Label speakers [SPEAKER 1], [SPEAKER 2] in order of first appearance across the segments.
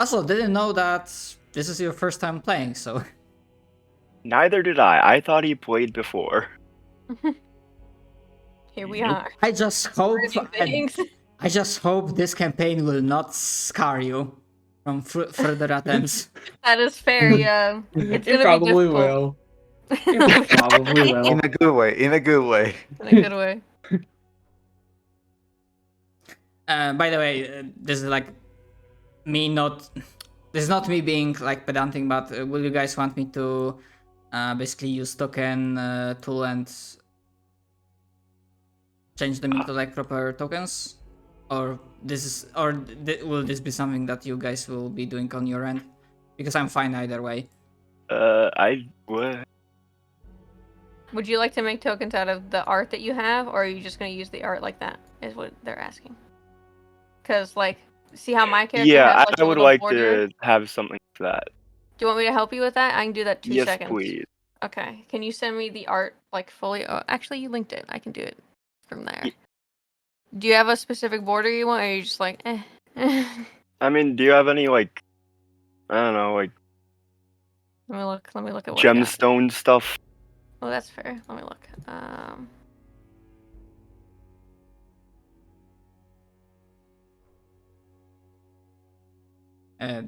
[SPEAKER 1] Also, didn't know that this is your first time playing, so...
[SPEAKER 2] Neither did I. I thought he played before.
[SPEAKER 3] Here we are.
[SPEAKER 1] I just hope...
[SPEAKER 3] Learning things.
[SPEAKER 1] I just hope this campaign will not scar you from further attempts.
[SPEAKER 3] That is fair, yeah. It's
[SPEAKER 4] It
[SPEAKER 3] gonna be
[SPEAKER 4] probably
[SPEAKER 3] difficult.
[SPEAKER 4] will. It probably will.
[SPEAKER 5] In a good way. In a good way.
[SPEAKER 3] In a good way.
[SPEAKER 1] By the way, this is like me not... This is not me being like pedantic, but will you guys want me to basically use token tool and change them into like proper tokens? Or will this be something that you guys will be doing on your end? Because I'm fine either way.
[SPEAKER 2] What?
[SPEAKER 3] Would you like to make tokens out of the art that you have, or are you just gonna use the art like that? Is what they're asking. Because like, see how my character
[SPEAKER 2] Yeah,
[SPEAKER 3] has, like,
[SPEAKER 2] I
[SPEAKER 3] a
[SPEAKER 2] would
[SPEAKER 3] little
[SPEAKER 2] like
[SPEAKER 3] border?
[SPEAKER 2] to have something for that.
[SPEAKER 3] Do you want me to help you with that? I can do that 2
[SPEAKER 2] Yes,
[SPEAKER 3] seconds.
[SPEAKER 2] please.
[SPEAKER 3] Okay. Can you send me the art like fully? Oh, actually, you linked it. I can do it from there. Do you have a specific border you want, or are you just like, eh?
[SPEAKER 2] I mean, do you have any like, I don't know, like
[SPEAKER 3] Let me look. Let me look at what I got.
[SPEAKER 2] gemstone stuff?
[SPEAKER 3] Oh, that's fair. Let me look.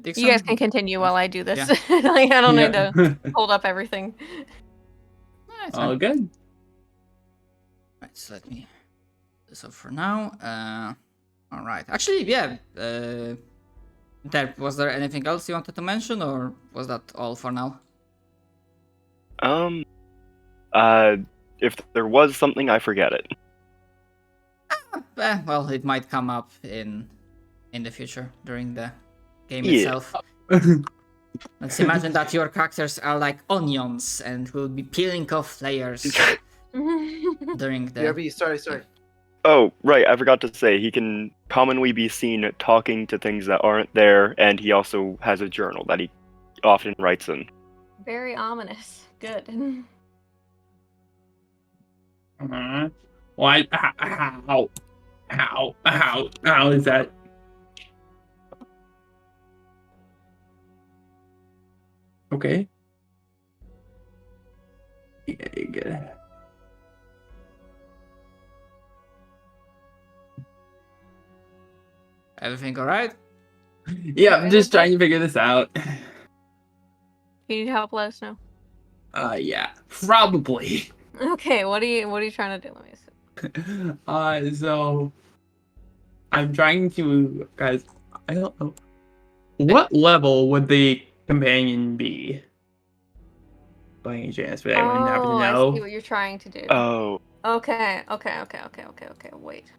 [SPEAKER 1] Dixon?
[SPEAKER 3] You guys can continue while I do this.
[SPEAKER 1] Yeah.
[SPEAKER 3] Like, I don't need
[SPEAKER 4] Yeah.
[SPEAKER 3] to hold up everything.
[SPEAKER 1] It's
[SPEAKER 4] All
[SPEAKER 1] fine.
[SPEAKER 4] good.
[SPEAKER 1] Right, so let me this up for now. All right. Actually, yeah. Was there anything else you wanted to mention, or was that all for now?
[SPEAKER 2] If there was something, I forget it.
[SPEAKER 1] Well, it might come up in the future during the game
[SPEAKER 2] Yeah.
[SPEAKER 1] itself. Let's imagine that your characters are like onions and will be peeling off layers during the.
[SPEAKER 5] BRB, sorry.
[SPEAKER 2] Oh, right, I forgot to say, he can commonly be seen talking to things that aren't there, and he also has a journal that he often writes in.
[SPEAKER 3] Very ominous. Good.
[SPEAKER 4] Why? How is that? Okay. Yeah, good.
[SPEAKER 1] Everything alright?
[SPEAKER 4] Yeah, I'm just trying to figure this out.
[SPEAKER 3] If you need help, let us know.
[SPEAKER 4] Yeah, probably.
[SPEAKER 3] Okay, what are you trying to do? Let me see.
[SPEAKER 4] So I'm trying to, guys. I don't know. What level would the companion be? By any chance, would anyone happen to
[SPEAKER 3] I
[SPEAKER 4] know?
[SPEAKER 3] see what you're trying to do.
[SPEAKER 2] Oh,
[SPEAKER 3] Okay. Wait.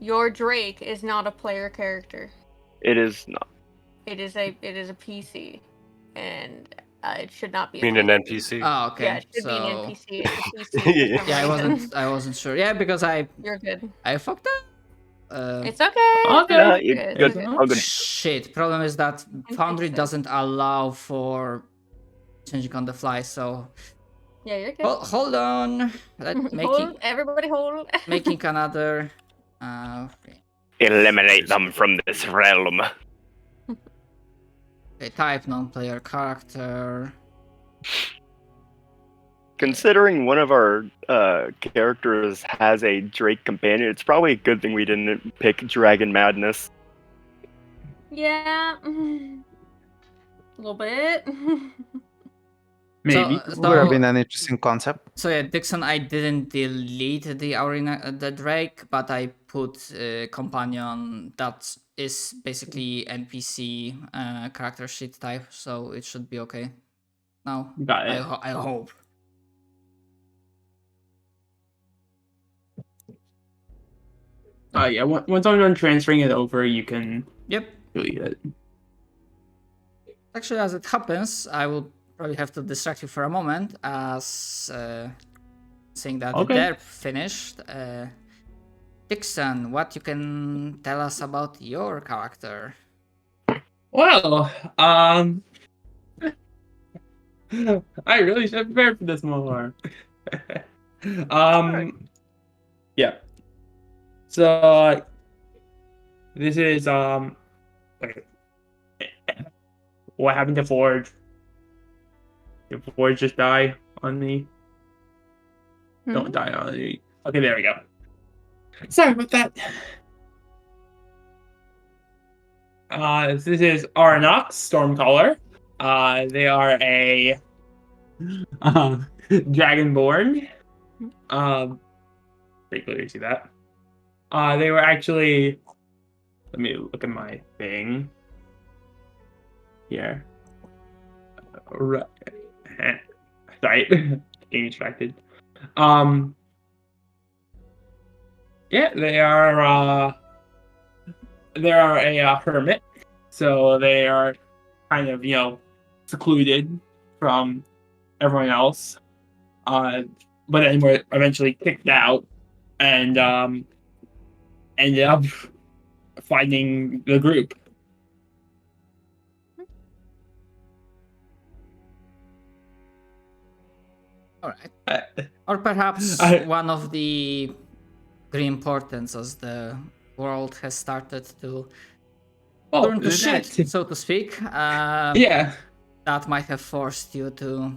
[SPEAKER 3] Your Drake is not a player character.
[SPEAKER 2] it is not.
[SPEAKER 3] It is a PC, and it should not be.
[SPEAKER 6] You mean an NPC?
[SPEAKER 1] Oh, okay.
[SPEAKER 3] Yeah, it should
[SPEAKER 1] so...
[SPEAKER 3] be an NPC. It's a PC. for some
[SPEAKER 1] Yeah,
[SPEAKER 3] reason.
[SPEAKER 1] I wasn't sure. Yeah, because I
[SPEAKER 3] You're good.
[SPEAKER 1] fucked up.
[SPEAKER 3] It's okay.
[SPEAKER 4] Okay.
[SPEAKER 2] Yeah,
[SPEAKER 3] You're
[SPEAKER 2] you're
[SPEAKER 3] good.
[SPEAKER 2] good.
[SPEAKER 3] You're
[SPEAKER 2] All good.
[SPEAKER 1] Shit. Problem is that Foundry
[SPEAKER 3] fix it.
[SPEAKER 1] doesn't allow for changing on the fly. So
[SPEAKER 3] Yeah, you're good.
[SPEAKER 1] hold on.
[SPEAKER 3] Hold, everybody hold.
[SPEAKER 1] Making another. Okay.
[SPEAKER 2] Eliminate them from this realm.
[SPEAKER 1] Okay, type non-player character.
[SPEAKER 2] Considering one of our characters has a Drake companion, it's probably a good thing we didn't pick Dragon Madness.
[SPEAKER 3] Yeah. A little bit.
[SPEAKER 4] Maybe.
[SPEAKER 1] So-
[SPEAKER 5] Would have been an interesting concept.
[SPEAKER 1] So yeah, Dixon, I didn't delete the Drake, but I put companion that is basically NPC character sheet type, so it should be okay. Now,
[SPEAKER 4] Got it.
[SPEAKER 1] I hope.
[SPEAKER 4] Yeah. Once I'm done transferring it over, you can
[SPEAKER 1] Yep.
[SPEAKER 4] delete it.
[SPEAKER 1] Actually, as it happens, I will probably have to distract you for a moment, as saying that
[SPEAKER 4] Okay.
[SPEAKER 1] they're finished. Dixon, what you can tell us about your character?
[SPEAKER 4] Well, I really should have prepared for this more. Yeah. So this is what happened to Forge? Did Forge just die on me? Don't die on me. Okay, there we go. Sorry about that. This is Arnox Stormcaller. They are a Dragonborn. Pretty clear to see that. They were actually. Let me look at my thing. Here. Right. Sorry, getting distracted. Yeah, they are a hermit, so they are kind of secluded from everyone else. But then were eventually kicked out and ended up finding the group.
[SPEAKER 1] All right. Or perhaps one of the green portents as the world has started to turn to shit, so to speak.
[SPEAKER 4] Yeah.
[SPEAKER 1] That might have forced you to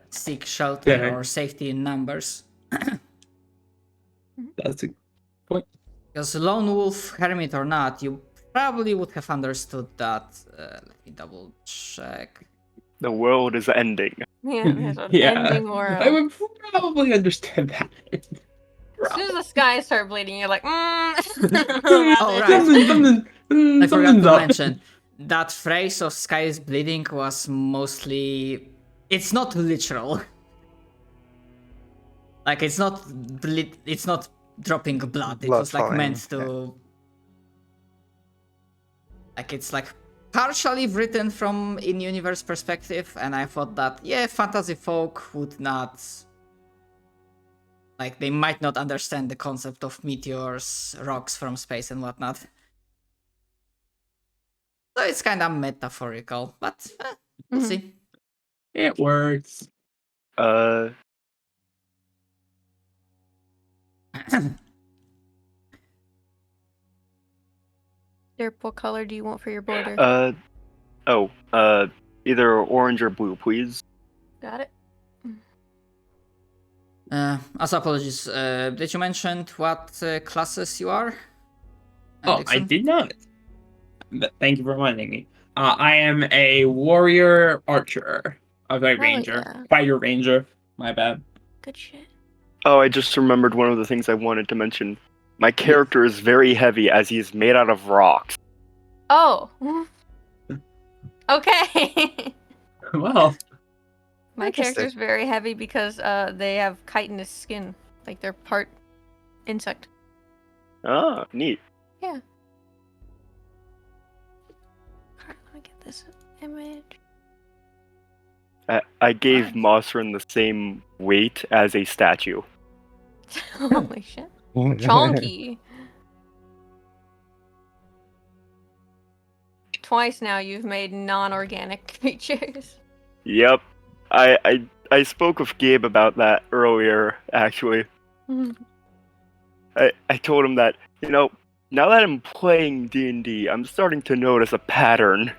[SPEAKER 1] seek shelter or safety in numbers.
[SPEAKER 4] That's a point.
[SPEAKER 1] Because lone wolf, hermit or not, you probably would have understood that. Let me double check.
[SPEAKER 2] The world is ending.
[SPEAKER 3] Yeah, there's an ending world.
[SPEAKER 4] I would probably understand that.
[SPEAKER 3] As soon as the skies start bleeding, you're like,
[SPEAKER 1] Oh, right. I forgot to mention that phrase of sky is bleeding was mostly. It's not literal. Like it's not dropping blood. It was like meant to. Like it's like partially written from in-universe perspective, and I thought that fantasy folk would not. Like they might not understand the concept of meteors, rocks from space, and whatnot. So it's kind of metaphorical, but we'll see.
[SPEAKER 4] It works.
[SPEAKER 3] Derp, what color do you want for your border?
[SPEAKER 2] Either orange or blue, please.
[SPEAKER 3] Got it.
[SPEAKER 1] Also, apologies. Did you mention what classes you are?
[SPEAKER 4] I did not. But thank you for reminding me. I am a warrior archer. Ranger. Fighter ranger. My bad.
[SPEAKER 3] Good shit.
[SPEAKER 2] Oh, I just remembered one of the things I wanted to mention. My character is very heavy as he is made out of rocks.
[SPEAKER 3] Oh. Okay.
[SPEAKER 4] Well.
[SPEAKER 3] My character's very heavy because they have chitinous skin. Like they're part insect.
[SPEAKER 2] Ah, neat.
[SPEAKER 3] Yeah. Alright, let me get this image.
[SPEAKER 2] I gave Mosrin the same weight as a statue.
[SPEAKER 3] Holy shit. Chonky. Twice now you've made non-organic creatures.
[SPEAKER 2] Yep. I spoke with Gabe about that earlier, actually. I told him that, now that I'm playing D&D, I'm starting to notice a pattern.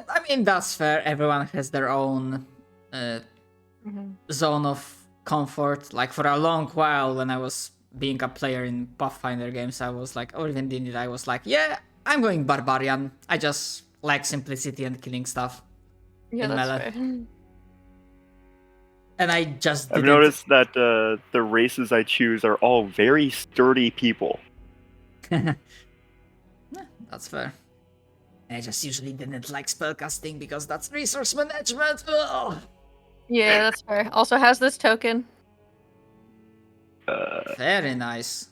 [SPEAKER 1] I mean, that's fair. Everyone has their own zone of comfort. Like, for a long while, when I was being a player in Pathfinder games, I was like, or even D&D, I was like, I'm going Barbarian. I just like simplicity and killing stuff.
[SPEAKER 3] Yeah, that's
[SPEAKER 1] melee.
[SPEAKER 3] fair.
[SPEAKER 1] And I just
[SPEAKER 2] I've noticed that the races I choose are all very sturdy people.
[SPEAKER 1] That's fair. I just usually didn't like spellcasting because that's resource management. Ugh.
[SPEAKER 3] Yeah, that's fair. Also has this token.
[SPEAKER 1] Very nice.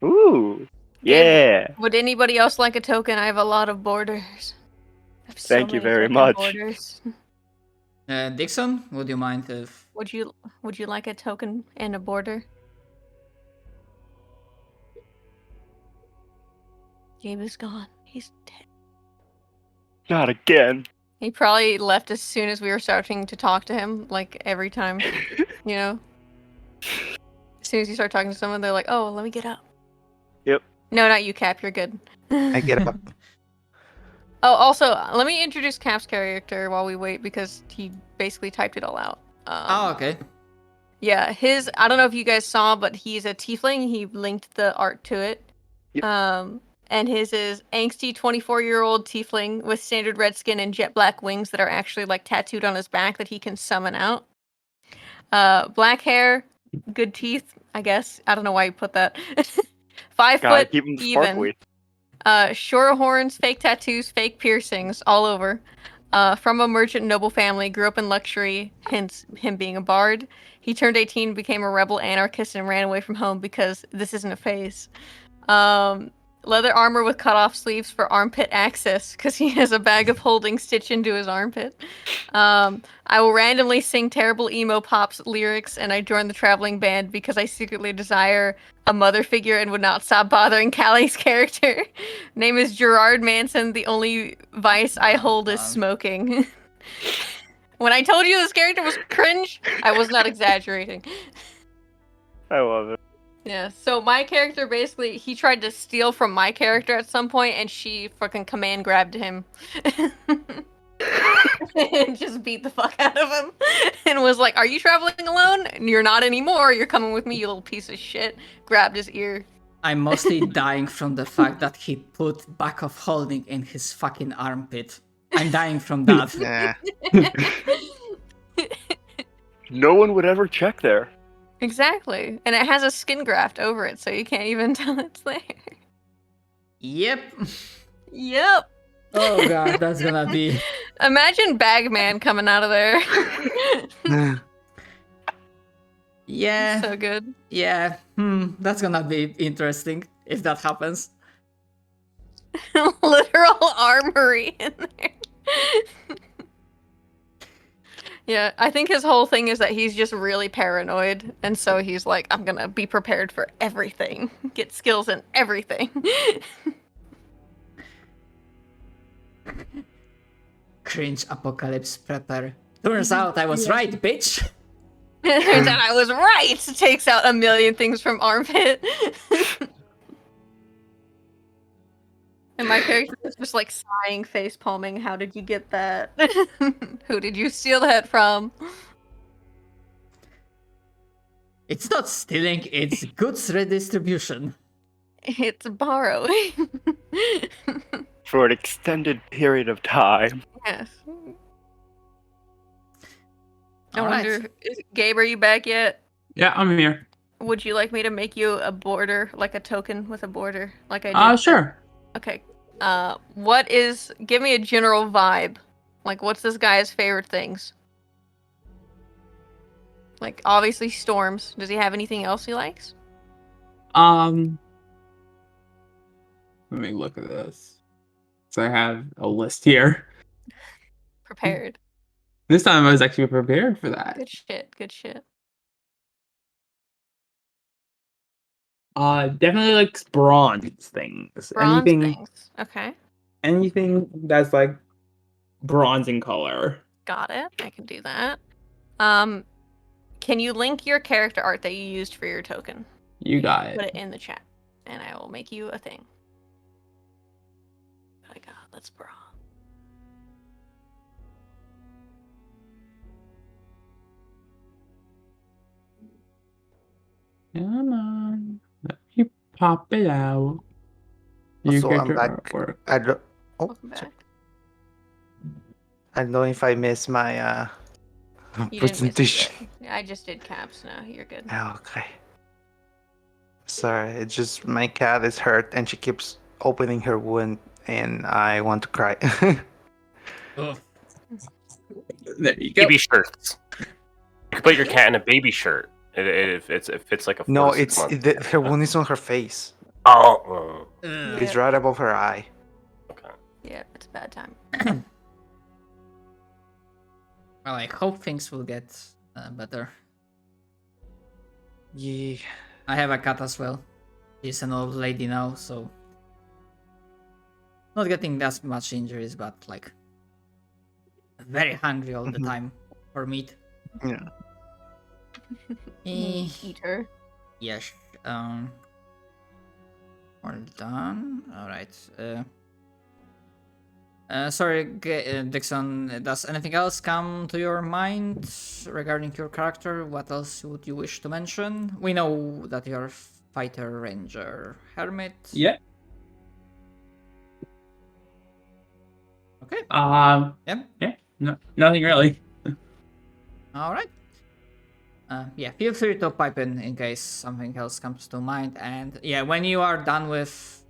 [SPEAKER 2] Ooh, yeah.
[SPEAKER 3] Would anybody else like a token? I have a lot of borders. I have so
[SPEAKER 2] Thank you
[SPEAKER 3] many
[SPEAKER 2] very
[SPEAKER 3] token
[SPEAKER 2] much.
[SPEAKER 3] Borders.
[SPEAKER 1] Dixon, would you mind if...
[SPEAKER 3] Would you like a token and a border? Gabe is gone. He's dead.
[SPEAKER 2] Not again.
[SPEAKER 3] He probably left as soon as we were starting to talk to him, like every time, As soon as you start talking to someone, they're like, "Oh, let me get up." No, not you, Cap. You're good.
[SPEAKER 5] I get up.
[SPEAKER 3] Oh, also, let me introduce Cap's character while we wait because he basically typed it all out.
[SPEAKER 1] Oh, okay.
[SPEAKER 3] Yeah, I don't know if you guys saw, but he's a tiefling. He linked the art to it.
[SPEAKER 2] Yep.
[SPEAKER 3] And his is angsty 24-year-old tiefling with standard red skin and jet black wings that are actually like tattooed on his back that he can summon out. Black hair, good teeth, I guess. I don't know why you put that. 5
[SPEAKER 2] Gotta
[SPEAKER 3] foot
[SPEAKER 2] keep them
[SPEAKER 3] even.
[SPEAKER 2] sparkly.
[SPEAKER 3] Short horns, fake tattoos, fake piercings, all over. From a merchant noble family, grew up in luxury, hence him being a bard. He turned 18, became a rebel anarchist, and ran away from home because this isn't a phase. Leather armor with cut-off sleeves for armpit access, because he has a bag of holding stitched into his armpit. I will randomly sing terrible emo pop's lyrics, and I joined the traveling band because I secretly desire a mother figure and would not stop bothering Callie's character. Name is Gerard Manson. The only vice I hold is smoking. When I told you this character was cringe, I was not exaggerating.
[SPEAKER 2] I love it.
[SPEAKER 3] Yeah, so my character basically, he tried to steal from my character at some point, and she fucking command grabbed him. And just beat the fuck out of him. And was like, are you traveling alone? And you're not anymore, you're coming with me, you little piece of shit. Grabbed his ear.
[SPEAKER 1] I'm mostly dying from the fact that he put back of holding in his fucking armpit. I'm dying from that.
[SPEAKER 5] Yeah.
[SPEAKER 2] No one would ever check there.
[SPEAKER 3] Exactly. And it has a skin graft over it, so you can't even tell it's there.
[SPEAKER 1] Yep.
[SPEAKER 3] Yep.
[SPEAKER 1] Oh god, that's gonna be...
[SPEAKER 3] Imagine Bagman coming out of there.
[SPEAKER 1] Yeah.
[SPEAKER 3] So good.
[SPEAKER 1] Yeah. That's gonna be interesting if that happens.
[SPEAKER 3] Literal armory in there. Yeah, I think his whole thing is that he's just really paranoid, and so he's like, I'm gonna be prepared for everything. Get skills in everything.
[SPEAKER 1] Cringe apocalypse prepper. Turns out I was right, bitch!
[SPEAKER 3] Turns out I was right! Takes out a million things from armpit. And my character is just like sighing, face palming. How did you get that? Who did you steal that from?
[SPEAKER 1] It's not stealing, it's goods redistribution.
[SPEAKER 3] It's borrowing.
[SPEAKER 2] For an extended period of time.
[SPEAKER 3] Yes. I
[SPEAKER 1] Alright.
[SPEAKER 3] wonder, Gabe, are you back yet?
[SPEAKER 4] Yeah, I'm here.
[SPEAKER 3] Would you like me to make you a border, like a token with a border, like I did?
[SPEAKER 4] Sure.
[SPEAKER 3] Okay. Give me a general vibe. Like, what's this guy's favorite things? Like, obviously storms. Does he have anything else he likes?
[SPEAKER 4] Let me look at this. So I have a list here.
[SPEAKER 3] Prepared.
[SPEAKER 4] This time I was actually prepared for that.
[SPEAKER 3] Good shit, good shit.
[SPEAKER 4] Definitely likes bronze things.
[SPEAKER 3] Bronze things. Okay.
[SPEAKER 4] Anything that's like bronze in color.
[SPEAKER 3] Got it. I can do that. Can you link your character art that you used for your token?
[SPEAKER 4] You got it.
[SPEAKER 3] Put it in the chat, and I will make you a thing. Oh my god, let's bronze.
[SPEAKER 4] Come on. Let me pop it out.
[SPEAKER 5] Also,
[SPEAKER 4] get
[SPEAKER 5] I'm
[SPEAKER 4] your
[SPEAKER 5] back.
[SPEAKER 4] artwork.
[SPEAKER 5] I don't. Oh,
[SPEAKER 3] Welcome back.
[SPEAKER 5] I don't know if I missed my
[SPEAKER 3] You didn't miss
[SPEAKER 5] presentation.
[SPEAKER 3] it. I just did caps now. You're good.
[SPEAKER 5] Oh, okay. Sorry, it's just my cat is hurt and she keeps opening her wound, and I want to cry.
[SPEAKER 1] Ugh.
[SPEAKER 4] There you go.
[SPEAKER 6] Baby shirts. You could put your cat in a baby shirt. It fits like a 4
[SPEAKER 5] No,
[SPEAKER 6] to 6
[SPEAKER 5] it's
[SPEAKER 6] months.
[SPEAKER 5] her wound is on her face.
[SPEAKER 6] Oh.
[SPEAKER 1] Ugh.
[SPEAKER 5] It's right above her eye.
[SPEAKER 6] Okay.
[SPEAKER 3] Yeah, it's a bad time.
[SPEAKER 1] Well, I hope things will get better.
[SPEAKER 5] Yeah.
[SPEAKER 1] I have a cat as well. She's an old lady now, so... Not getting as much injuries, but like... Very hungry all the
[SPEAKER 5] Mhm.
[SPEAKER 1] time for meat.
[SPEAKER 5] Yeah.
[SPEAKER 1] Eh,
[SPEAKER 3] Eater.
[SPEAKER 1] yes. Well done. All right. Sorry, Dixon. Does anything else come to your mind regarding your character? What else would you wish to mention? We know that you're fighter, ranger, hermit.
[SPEAKER 4] Yeah.
[SPEAKER 1] Okay.
[SPEAKER 4] Yeah. No, nothing really.
[SPEAKER 1] All right. Yeah, feel free to pipe in case something else comes to mind. And yeah, when you are done with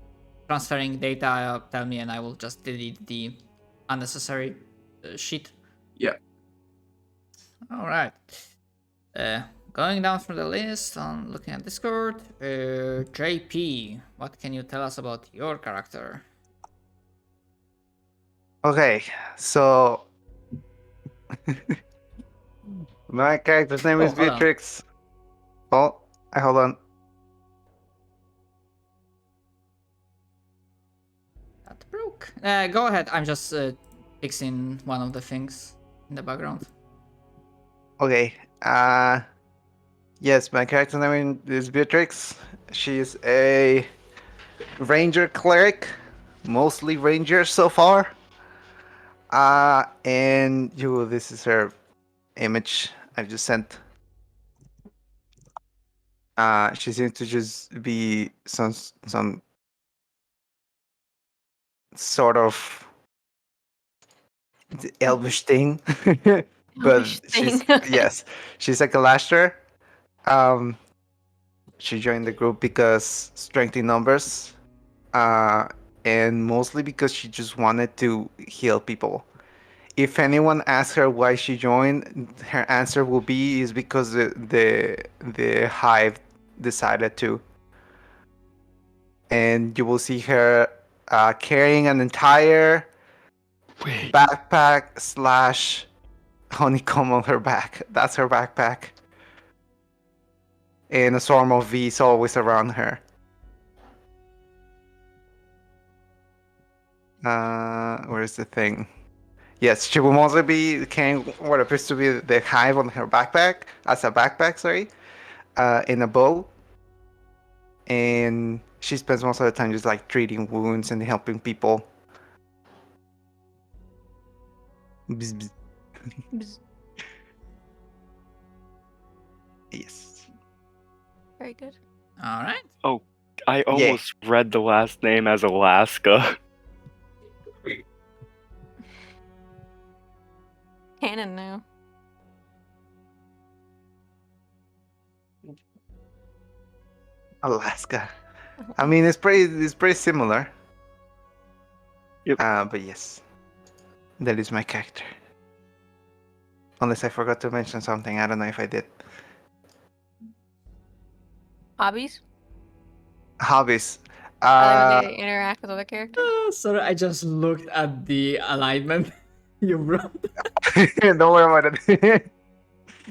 [SPEAKER 1] transferring data, tell me and I will just delete the unnecessary sheet.
[SPEAKER 4] Yeah.
[SPEAKER 1] All right. Going down through the list on looking at Discord, JP, what can you tell us about your character?
[SPEAKER 5] Okay, so my character's name is
[SPEAKER 1] hold on.
[SPEAKER 5] Beatrix. Oh, hold on.
[SPEAKER 1] That broke. Go ahead. I'm just fixing one of the things in the background.
[SPEAKER 5] Okay. Yes, my character's name is Beatrix. She's a ranger cleric, mostly ranger so far. And this is her image I've just sent. She seems to just be some sort of elvish thing. But
[SPEAKER 3] Elvish
[SPEAKER 5] she's
[SPEAKER 3] thing, okay.
[SPEAKER 5] yes, she's like a lasher. She joined the group because strength in numbers, and mostly because she just wanted to heal people. If anyone asks her why she joined, her answer will be is because the hive decided to. And you will see her carrying an entire backpack slash honeycomb on her back. That's her backpack. And a swarm of bees always around her. Where's the thing? Yes, she will mostly be carrying what appears to be the hive on her backpack, as a backpack, sorry, in a bow. And she spends most of the time just like treating wounds and helping people. Bzz, bzz.
[SPEAKER 3] Bzz.
[SPEAKER 5] Yes.
[SPEAKER 3] Very good.
[SPEAKER 1] All right.
[SPEAKER 2] I almost read the last name as Alaska.
[SPEAKER 3] Canon now.
[SPEAKER 5] Alaska. I mean, it's pretty similar.
[SPEAKER 2] Yep.
[SPEAKER 5] But yes, that is my character. Unless I forgot to mention something, I don't know if I did.
[SPEAKER 3] Hobbies?
[SPEAKER 5] Hobbies.
[SPEAKER 3] Other way to interact with other characters?
[SPEAKER 1] Sorry, I just looked at the alignment you brought.
[SPEAKER 5] Don't worry about it.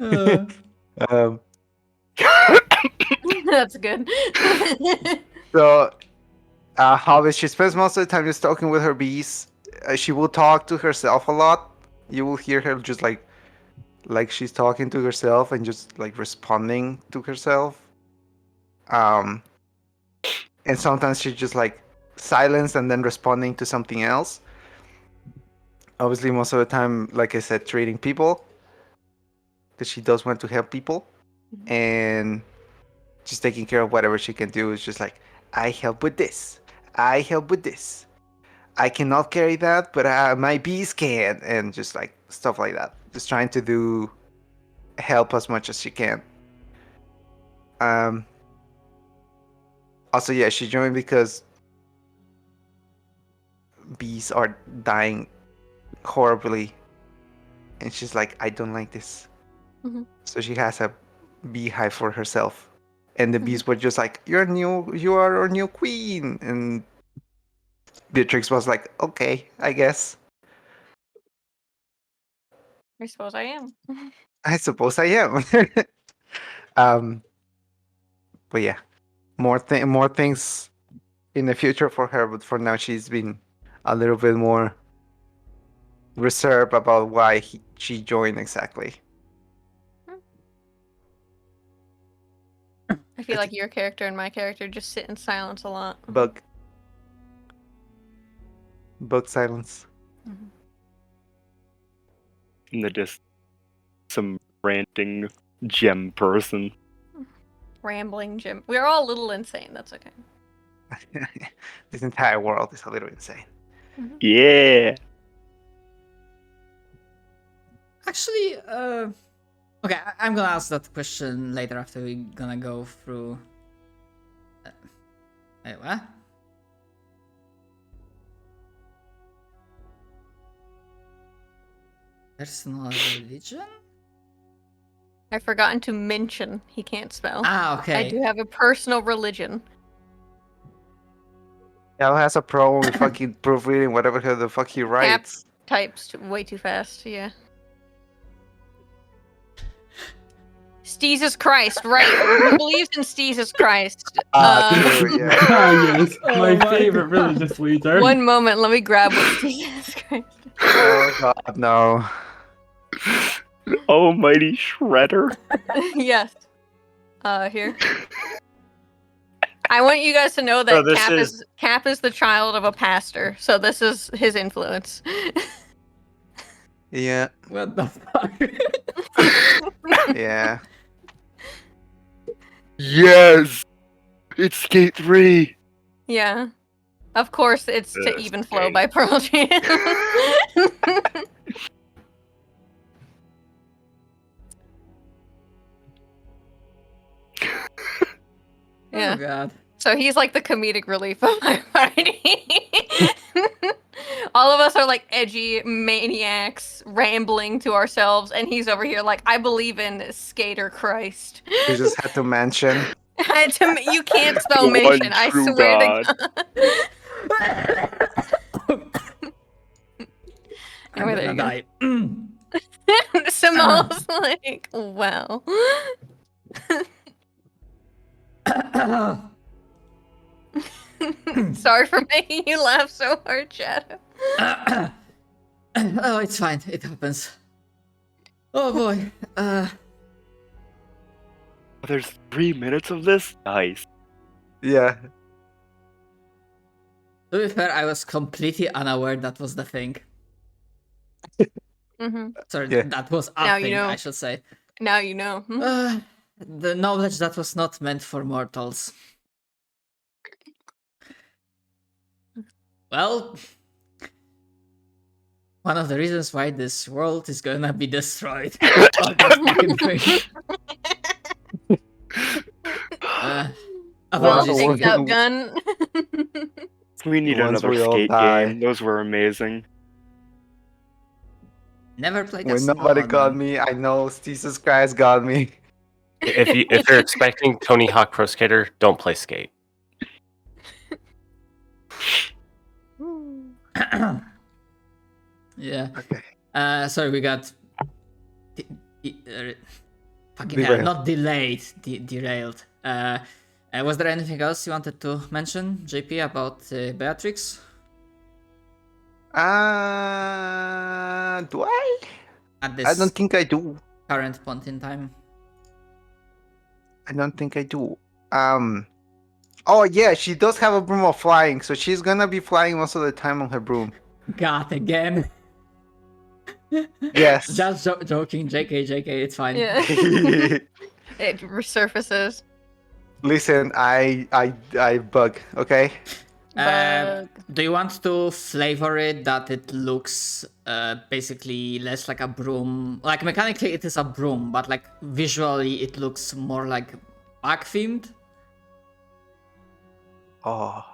[SPEAKER 1] Uh,
[SPEAKER 3] That's good.
[SPEAKER 5] So, hobbies. She spends most of the time just talking with her bees. She will talk to herself a lot. You will hear her just like she's talking to herself and just like responding to herself. And sometimes she's just like silence and then responding to something else. Obviously, most of the time, like I said, treating people, because she does want to help people, and just taking care of whatever she can do. Is just like, I help with this, I help with this, I cannot carry that, but my bees can, and just like stuff like that. Just trying to help as much as she can. Also, yeah, she joined because bees are dying horribly, and she's like, I don't like this.
[SPEAKER 3] Mhm.
[SPEAKER 5] So she has a beehive for herself, and the bees were just like, you are our new queen. And Beatrix was like, okay, I guess.
[SPEAKER 3] I suppose I am.
[SPEAKER 5] I suppose I am. But yeah, more things in the future for her. But for now, she's been a little bit more reserved about why she joined exactly.
[SPEAKER 3] I feel like your character and my character just sit in silence a lot.
[SPEAKER 5] Bug. Bug silence.
[SPEAKER 2] And they're just some ranting gem person.
[SPEAKER 3] Rambling Jim. We're all a little insane. That's okay.
[SPEAKER 5] This entire world is a little insane.
[SPEAKER 2] Yeah.
[SPEAKER 1] Actually, okay, I'm gonna ask that question later after we're gonna go through. Wait, what? Personal religion?
[SPEAKER 3] I've forgotten to mention he can't spell.
[SPEAKER 1] Ah, okay.
[SPEAKER 3] I do have a personal religion.
[SPEAKER 5] Al has a problem with fucking proofreading whatever the fuck he writes.
[SPEAKER 3] Types way too fast. Yeah. Jesus Christ, right? Who believes in Jesus Christ?
[SPEAKER 5] True, yeah.
[SPEAKER 4] Yes, my favorite religious leader.
[SPEAKER 3] One moment, let me grab what Jesus Christ.
[SPEAKER 5] Oh god, no.
[SPEAKER 2] Almighty Shredder.
[SPEAKER 3] Yes. Here. I want you guys to know that
[SPEAKER 6] So this
[SPEAKER 3] Cap is the child of a pastor, so this is his influence.
[SPEAKER 5] Yeah,
[SPEAKER 1] What the fuck?
[SPEAKER 5] yeah.
[SPEAKER 2] Yes! It's Gate 3!
[SPEAKER 3] Yeah. Of course, it's To
[SPEAKER 6] Yes,
[SPEAKER 3] Even Flow
[SPEAKER 6] okay.
[SPEAKER 3] by Pearl Jam. Yeah.
[SPEAKER 1] Oh god.
[SPEAKER 3] So he's like the comedic relief of my party. All of us are like edgy maniacs rambling to ourselves, and he's over here like, I believe in Skater Christ.
[SPEAKER 5] You just had to mention.
[SPEAKER 3] You can't spell
[SPEAKER 2] The one
[SPEAKER 3] mention, I
[SPEAKER 2] true
[SPEAKER 3] swear
[SPEAKER 2] God.
[SPEAKER 3] to God.
[SPEAKER 1] I'm
[SPEAKER 3] Anyway, there
[SPEAKER 1] gonna
[SPEAKER 3] you
[SPEAKER 1] die.
[SPEAKER 3] Simone's like, well. Sorry for making you laugh so hard, Shadow.
[SPEAKER 1] Oh, it's fine. It happens. Oh boy.
[SPEAKER 2] There's 3 minutes of this? Nice.
[SPEAKER 5] Yeah.
[SPEAKER 1] To be fair, I was completely unaware that was the thing. Sorry,
[SPEAKER 5] Yeah.
[SPEAKER 1] that was a
[SPEAKER 3] Now you
[SPEAKER 1] thing,
[SPEAKER 3] know.
[SPEAKER 1] I should say.
[SPEAKER 3] Now you know.
[SPEAKER 1] The knowledge that was not meant for mortals. Well, one of the reasons why this world is gonna be destroyed. Oh, that fucking thing.
[SPEAKER 3] Well,
[SPEAKER 1] Apologies.
[SPEAKER 5] Well,
[SPEAKER 3] takes out gun.
[SPEAKER 2] We need
[SPEAKER 5] Once
[SPEAKER 2] another
[SPEAKER 5] we all
[SPEAKER 2] skate
[SPEAKER 5] die.
[SPEAKER 2] game. Those were amazing.
[SPEAKER 1] Never played
[SPEAKER 5] When
[SPEAKER 1] as
[SPEAKER 5] nobody
[SPEAKER 1] one.
[SPEAKER 5] got me, I know Jesus Christ got me.
[SPEAKER 6] If you're expecting Tony Hawk Pro Skater, don't play Skate.
[SPEAKER 1] Yeah.
[SPEAKER 5] Okay.
[SPEAKER 1] Sorry, we got fucking hell,
[SPEAKER 5] Derailed.
[SPEAKER 1] not delayed, derailed. Was there anything else you wanted to mention, JP, about Beatrix?
[SPEAKER 5] Do I?
[SPEAKER 1] At this
[SPEAKER 5] I don't think I do.
[SPEAKER 1] current point in time.
[SPEAKER 5] I don't think I do. Oh yeah, she does have a broom of flying, so she's gonna be flying most of the time on her broom.
[SPEAKER 1] God, again.
[SPEAKER 5] Yes.
[SPEAKER 1] Just joking, JK, it's fine.
[SPEAKER 3] Yeah. It resurfaces.
[SPEAKER 5] Listen, I bug, okay?
[SPEAKER 1] Uh, do you want to flavor it that it looks basically less like a broom? Like mechanically it is a broom, but like visually it looks more like bag themed.
[SPEAKER 5] Oh.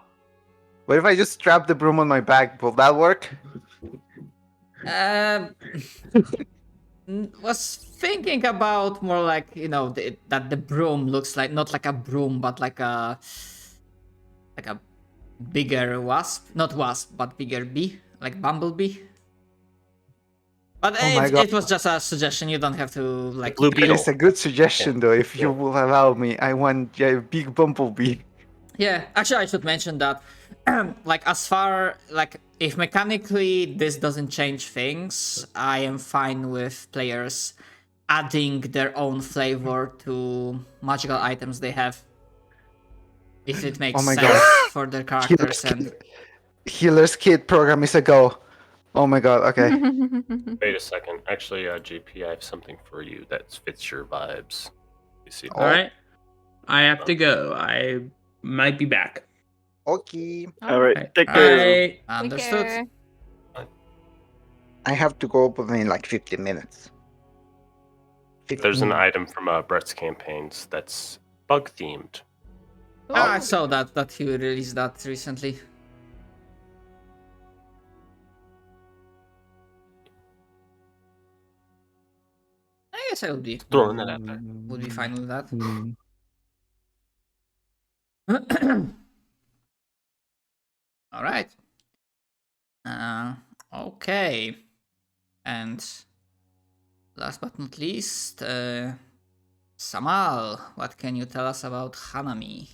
[SPEAKER 5] What if I just strap the broom on my back? Will that work?
[SPEAKER 1] Was thinking about more like, you know, that the broom looks like not like a broom, but like a bigger wasp, not wasp, but bigger bee, like bumblebee. But
[SPEAKER 5] Oh my God.
[SPEAKER 1] it was just a suggestion. You don't have to like.
[SPEAKER 6] Blue
[SPEAKER 5] That
[SPEAKER 6] Beetle.
[SPEAKER 5] is a good suggestion, though. If you will allow me, I want a big bumblebee.
[SPEAKER 1] Yeah, actually, I should mention that. Like, as far like if mechanically this doesn't change things, I am fine with players adding their own flavor to magical items they have if it makes
[SPEAKER 5] my
[SPEAKER 1] sense
[SPEAKER 5] God.
[SPEAKER 1] for their characters. And
[SPEAKER 5] Healer's Kit program is a go. Oh my god, okay.
[SPEAKER 6] Wait a second. Actually, JP, I have something for you that fits your vibes. You see?
[SPEAKER 5] Oh.
[SPEAKER 4] All right. I have to go. I might be back.
[SPEAKER 5] Okay.
[SPEAKER 2] All right,
[SPEAKER 4] Alright.
[SPEAKER 2] take care.
[SPEAKER 4] Bye.
[SPEAKER 3] Take
[SPEAKER 1] understood.
[SPEAKER 3] care.
[SPEAKER 5] I have to go within like 15 minutes.
[SPEAKER 6] There's
[SPEAKER 5] 15.
[SPEAKER 6] an item from Brett's campaigns that's bug themed.
[SPEAKER 1] I saw that he released that recently. I guess I would be
[SPEAKER 6] Throwing that out there.
[SPEAKER 1] fine with that. All right. Okay. And last but not least, Samal, what can you tell us about Hanami?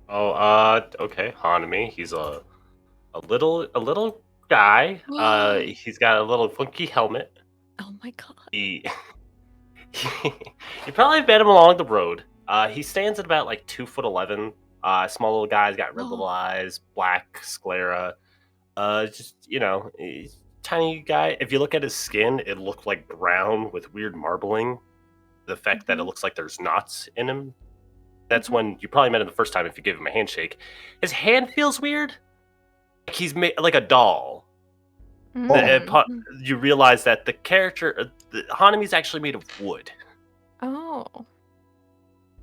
[SPEAKER 6] Oh, okay. Hanami, he's a little guy. He's got a little funky helmet.
[SPEAKER 3] Oh my god.
[SPEAKER 6] He you probably met him along the road. He stands at about like 2'11". Small little guy. He's got red little eyes, black sclera. Just he's tiny guy. If you look at his skin, it looks like brown with weird marbling. The fact that it looks like there's knots in him. That's when you probably met him the first time if you give him a handshake. His hand feels weird. Like he's made like a doll. You realize that the character, Hanami's actually made of wood.
[SPEAKER 3] Oh.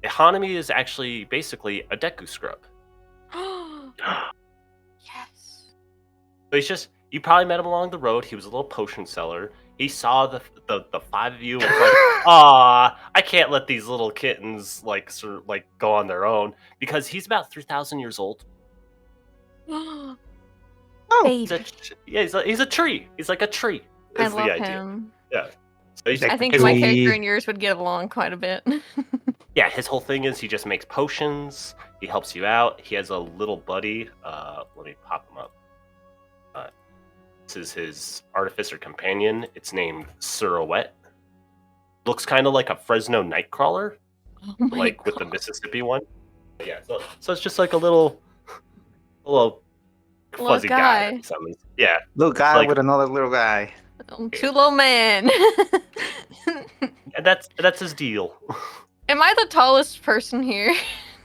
[SPEAKER 6] Hanami is actually basically a Deku scrub.
[SPEAKER 3] Yes.
[SPEAKER 6] So he's just, you probably met him along the road. He was a little potion seller. He saw the five of you and was like, I can't let these little kittens go on their own, because he's about 3,000 years old.
[SPEAKER 3] Baby.
[SPEAKER 6] He's a tree. He's like a tree.
[SPEAKER 3] I
[SPEAKER 6] Is the
[SPEAKER 3] love
[SPEAKER 6] idea.
[SPEAKER 3] him.
[SPEAKER 6] Yeah. So he's,
[SPEAKER 3] I think
[SPEAKER 6] his
[SPEAKER 3] my
[SPEAKER 6] whole-
[SPEAKER 3] character and yours would get along quite a bit.
[SPEAKER 6] Yeah, his whole thing is he just makes potions. He helps you out. He has a little buddy. Let me pop him up. This is his artificer companion. It's named Silhouette. Looks kind of like a Fresno Nightcrawler,
[SPEAKER 3] Oh my
[SPEAKER 6] like with
[SPEAKER 3] god.
[SPEAKER 6] the Mississippi one. Yeah, so it's just like a little fuzzy guy.
[SPEAKER 3] guy.
[SPEAKER 6] Yeah,
[SPEAKER 5] Little guy
[SPEAKER 6] Like-
[SPEAKER 5] with another little guy.
[SPEAKER 3] Chulo man.
[SPEAKER 6] and that's his deal.
[SPEAKER 3] Am I the tallest person here?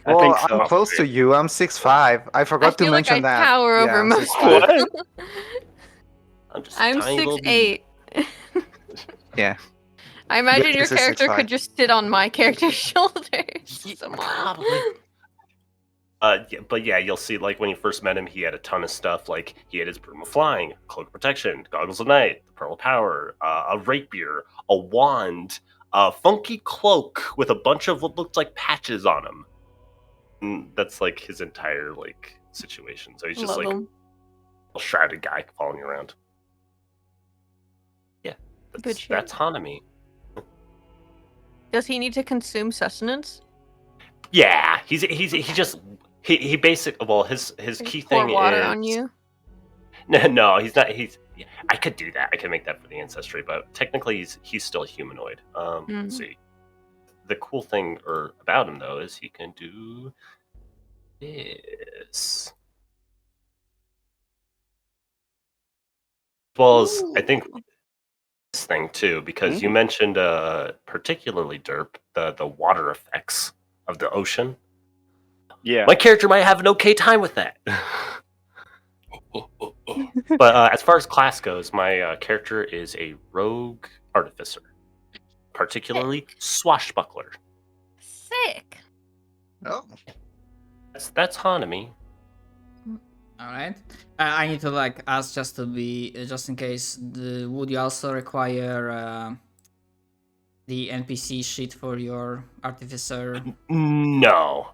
[SPEAKER 2] I
[SPEAKER 5] Well,
[SPEAKER 2] think so.
[SPEAKER 5] I'm close to you. I'm 6'5". I forgot
[SPEAKER 3] I
[SPEAKER 5] to
[SPEAKER 3] feel like
[SPEAKER 5] mention
[SPEAKER 3] I
[SPEAKER 5] that.
[SPEAKER 3] tower over
[SPEAKER 5] I'm
[SPEAKER 3] most
[SPEAKER 5] 6'5".
[SPEAKER 3] people.
[SPEAKER 6] I'm just a
[SPEAKER 3] I'm
[SPEAKER 6] tiny little dude.
[SPEAKER 3] 6'8".
[SPEAKER 5] Yeah.
[SPEAKER 3] I imagine your
[SPEAKER 5] This is
[SPEAKER 3] character
[SPEAKER 5] 6'5".
[SPEAKER 3] could just sit on my character's shoulders.
[SPEAKER 6] Yeah,
[SPEAKER 3] Somehow.
[SPEAKER 6] probably. But yeah, you'll see, like, when you first met him, he had a ton of stuff. Like, he had his Broom of Flying, Cloak of Protection, Goggles of Night, the Pearl of Power, a rapier, a wand, a funky cloak with a bunch of what looked like patches on him. And that's, like, his entire, like, situation. So he's just,
[SPEAKER 3] Love
[SPEAKER 6] like,
[SPEAKER 3] him.
[SPEAKER 6] a shrouded guy following around. Yeah,
[SPEAKER 3] Good shit.
[SPEAKER 6] that's Hanami.
[SPEAKER 3] Does he need to consume sustenance?
[SPEAKER 6] Yeah, he basically, well, his key
[SPEAKER 3] Pour
[SPEAKER 6] thing
[SPEAKER 3] water
[SPEAKER 6] is
[SPEAKER 3] on you?
[SPEAKER 6] No, he's not. I could do that. I could make that for the ancestry, but technically, he's still humanoid. Let's see. The cool thing about him though is he can do this, as well as I think this thing too, because you mentioned particularly Derp the water effects of the ocean.
[SPEAKER 2] Yeah.
[SPEAKER 6] My character might have an okay time with that. But as far as class goes, my character is a rogue artificer, particularly swashbuckler.
[SPEAKER 3] Sick.
[SPEAKER 5] Oh.
[SPEAKER 6] That's Hanami.
[SPEAKER 1] All right. I need to ask just in case. Would you also require the NPC sheet for your artificer?
[SPEAKER 6] No.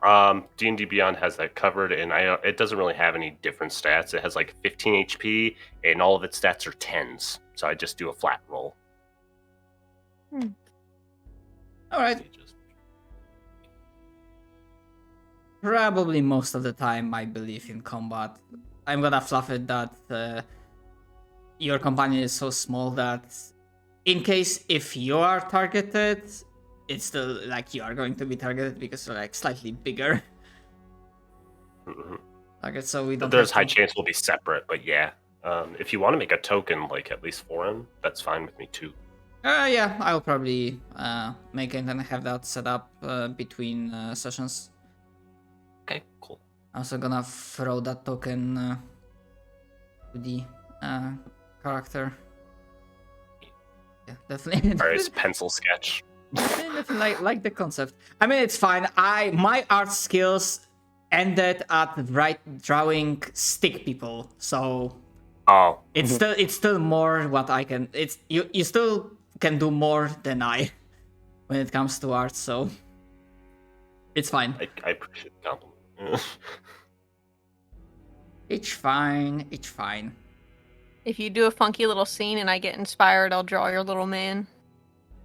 [SPEAKER 6] D&D Beyond has that covered, and it doesn't really have any different stats. It has like 15 HP, and all of its stats are 10s. So I just do a flat roll.
[SPEAKER 1] All right. Probably most of the time, I believe in combat. I'm gonna fluff it that your companion is so small that, in case if you are targeted, it's still like you are going to be targeted because you're like slightly bigger.
[SPEAKER 6] Mhm.
[SPEAKER 1] Okay, so we don't.
[SPEAKER 6] There's high
[SPEAKER 1] have to...
[SPEAKER 6] chance we'll be separate, but yeah. If you want to make a token, like at least for him, that's fine with me too.
[SPEAKER 1] Yeah, I'll probably make it and have that set up between sessions.
[SPEAKER 6] Okay, cool.
[SPEAKER 1] I'm also gonna throw that token to the character. Yeah, definitely.
[SPEAKER 6] Or his pencil sketch.
[SPEAKER 1] Definitely like the concept. I mean, it's fine. My art skills ended at drawing stick people, so
[SPEAKER 6] Oh,
[SPEAKER 1] it's still more what I can. It's you still can do more than I when it comes to art, so it's fine.
[SPEAKER 6] I appreciate the compliment.
[SPEAKER 1] It's fine. It's fine.
[SPEAKER 3] If you do a funky little scene and I get inspired, I'll draw your little man.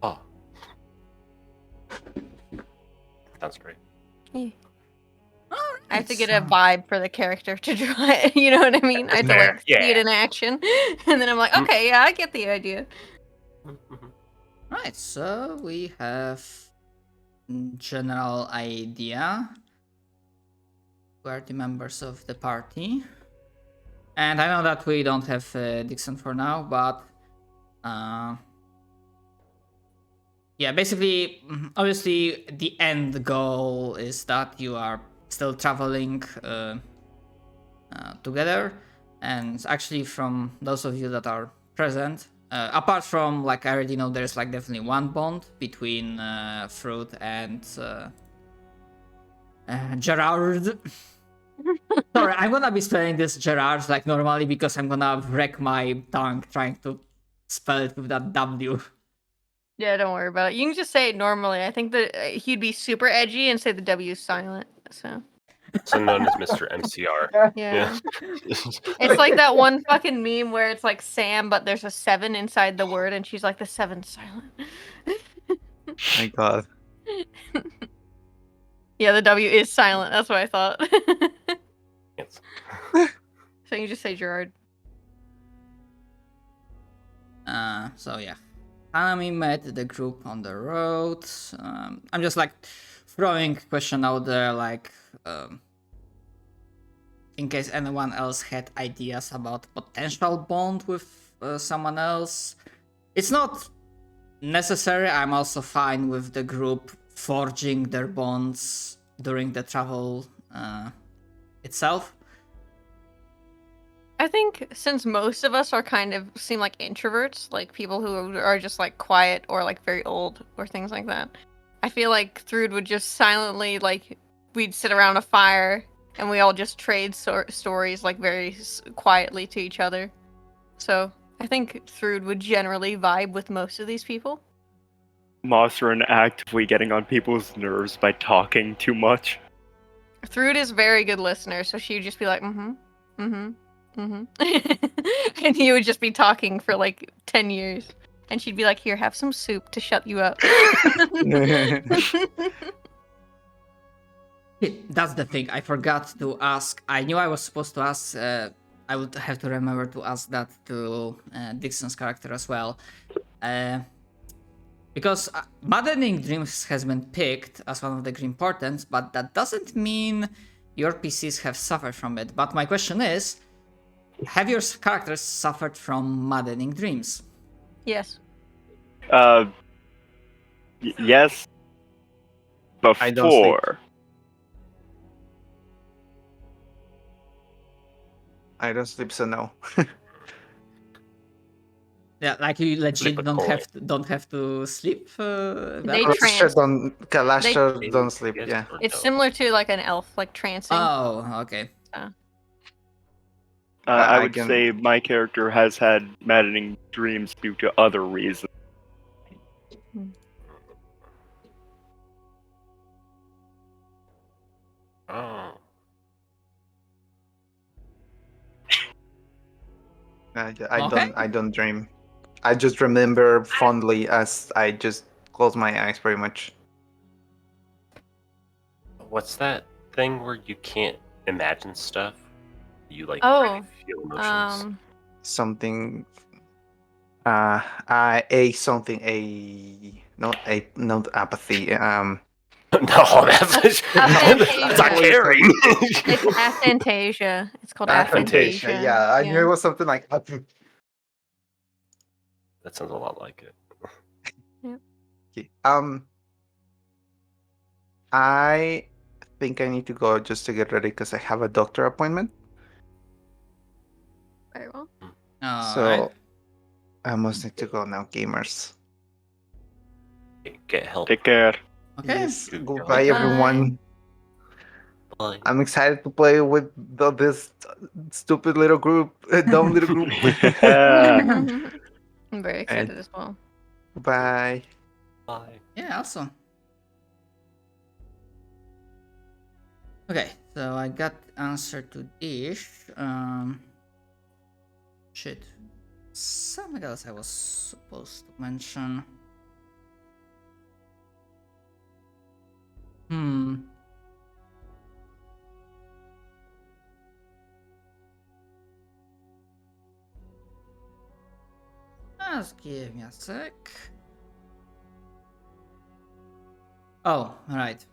[SPEAKER 6] Oh. Sounds great.
[SPEAKER 3] I have to get a vibe for the character to draw it. You know what I mean? I have to like see it in action, and then I'm like, okay, yeah, I get the idea.
[SPEAKER 1] Right, so we have general idea who are the members of the party. And I know that we don't have Dixon for now, but yeah, basically, obviously, the end goal is that you are still traveling together. And actually, from those of you that are present, apart from, like, I already know there's, like, definitely one bond between Fruit and Gerard. Sorry, I'm gonna be spelling this Gerard like normally because I'm gonna wreck my tongue trying to spell it with that W.
[SPEAKER 3] Yeah, don't worry about it. You can just say it normally. I think that he'd be super edgy and say the W is silent. So
[SPEAKER 6] known as Mr. MCR.
[SPEAKER 3] yeah. It's like that one fucking meme where it's like Sam, but there's a 7 inside the word, and she's like, the 7's silent.
[SPEAKER 5] My God.
[SPEAKER 3] Yeah, the W is silent. That's what I thought.
[SPEAKER 6] Yes.
[SPEAKER 3] So you just say Gerard.
[SPEAKER 1] So yeah, Hanami met the group on the road. I'm just like throwing question out there, like in case anyone else had ideas about potential bond with someone else. It's not necessary. I'm also fine with the group forging their bonds during the travel itself.
[SPEAKER 3] I think since most of us are kind of seem like introverts, like people who are just like quiet or like very old or things like that, I feel like Thrud would just silently, like, we'd sit around a fire and we all just trade stories like very quietly to each other. So I think Thrud would generally vibe with most of these people.
[SPEAKER 2] Mothrin actively getting on people's nerves by talking too much.
[SPEAKER 3] Thrud is a very good listener, so she'd just be like, and he would just be talking for like 10 years. And she'd be like, here, have some soup to shut you up.
[SPEAKER 1] That's the thing. I forgot to ask. I knew I was supposed to ask. I would have to remember to ask that to Dixon's character as well. Because Maddening Dreams has been picked as one of the Green Portents, but that doesn't mean your PCs have suffered from it. But my question is, have your characters suffered from Maddening Dreams?
[SPEAKER 3] Yes.
[SPEAKER 2] Yes.
[SPEAKER 5] I don't sleep.
[SPEAKER 2] Before.
[SPEAKER 5] I don't sleep, so no.
[SPEAKER 1] Yeah, like you legit
[SPEAKER 6] Flip a
[SPEAKER 1] don't have to sleep.
[SPEAKER 3] They
[SPEAKER 5] Kalashtar don't sleep. Yeah.
[SPEAKER 3] It's similar to like an elf, like trancing.
[SPEAKER 1] Oh, okay.
[SPEAKER 2] I
[SPEAKER 5] I
[SPEAKER 2] would
[SPEAKER 5] can-
[SPEAKER 2] say my character has had maddening dreams due to other reasons.
[SPEAKER 6] Oh.
[SPEAKER 5] I don't dream. I just remember fondly as I just close my eyes, pretty much.
[SPEAKER 6] What's that thing where you can't imagine stuff? You like
[SPEAKER 3] Oh,
[SPEAKER 6] really feel emotions.
[SPEAKER 5] Something. Not apathy.
[SPEAKER 6] No, that's not caring.
[SPEAKER 3] It's aphantasia. It's called
[SPEAKER 6] Aphantasia.
[SPEAKER 3] aphantasia.
[SPEAKER 5] Yeah, I knew it was something like.
[SPEAKER 6] That sounds a lot like it.
[SPEAKER 5] Okay. I think I need to go just to get ready because I have a doctor appointment.
[SPEAKER 3] Very well.
[SPEAKER 5] So
[SPEAKER 1] Alright.
[SPEAKER 5] I must need to go now, gamers.
[SPEAKER 6] Get help.
[SPEAKER 2] Take care.
[SPEAKER 1] Okay.
[SPEAKER 5] Yes,
[SPEAKER 6] Good
[SPEAKER 5] goodbye,
[SPEAKER 3] job.
[SPEAKER 5] everyone.
[SPEAKER 6] Bye.
[SPEAKER 5] I'm excited to play with this stupid little group, dumb little group.
[SPEAKER 3] I'm very excited as well.
[SPEAKER 5] Bye.
[SPEAKER 6] Bye.
[SPEAKER 1] Yeah, awesome. Okay, so I got answer to this. Shit. Something else I was supposed to mention. Just give me a sec. Oh, right.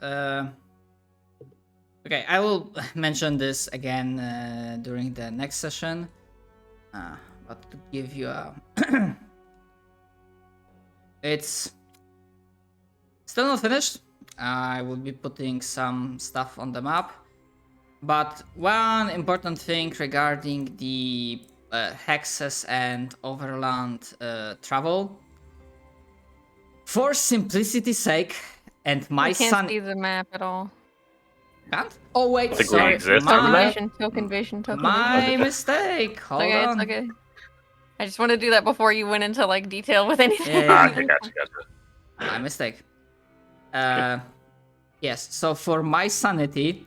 [SPEAKER 1] Okay, I will mention this again during the next session. But to give you a... It's still not finished. I will be putting some stuff on the map. But one important thing regarding the hexes and overland travel. For simplicity's sake, and my
[SPEAKER 3] I can't
[SPEAKER 1] son...
[SPEAKER 3] see the map at all.
[SPEAKER 1] Can't? Oh wait,
[SPEAKER 6] The
[SPEAKER 1] sorry.
[SPEAKER 6] green exists
[SPEAKER 1] my,
[SPEAKER 6] on the map?
[SPEAKER 3] Token vision.
[SPEAKER 1] my mistake. Hold
[SPEAKER 3] Okay,
[SPEAKER 1] on.
[SPEAKER 3] it's okay. I just want to do that before you went into like detail with anything.
[SPEAKER 1] Yeah.
[SPEAKER 6] Okay, gotcha.
[SPEAKER 1] My mistake. Yes, so for my sanity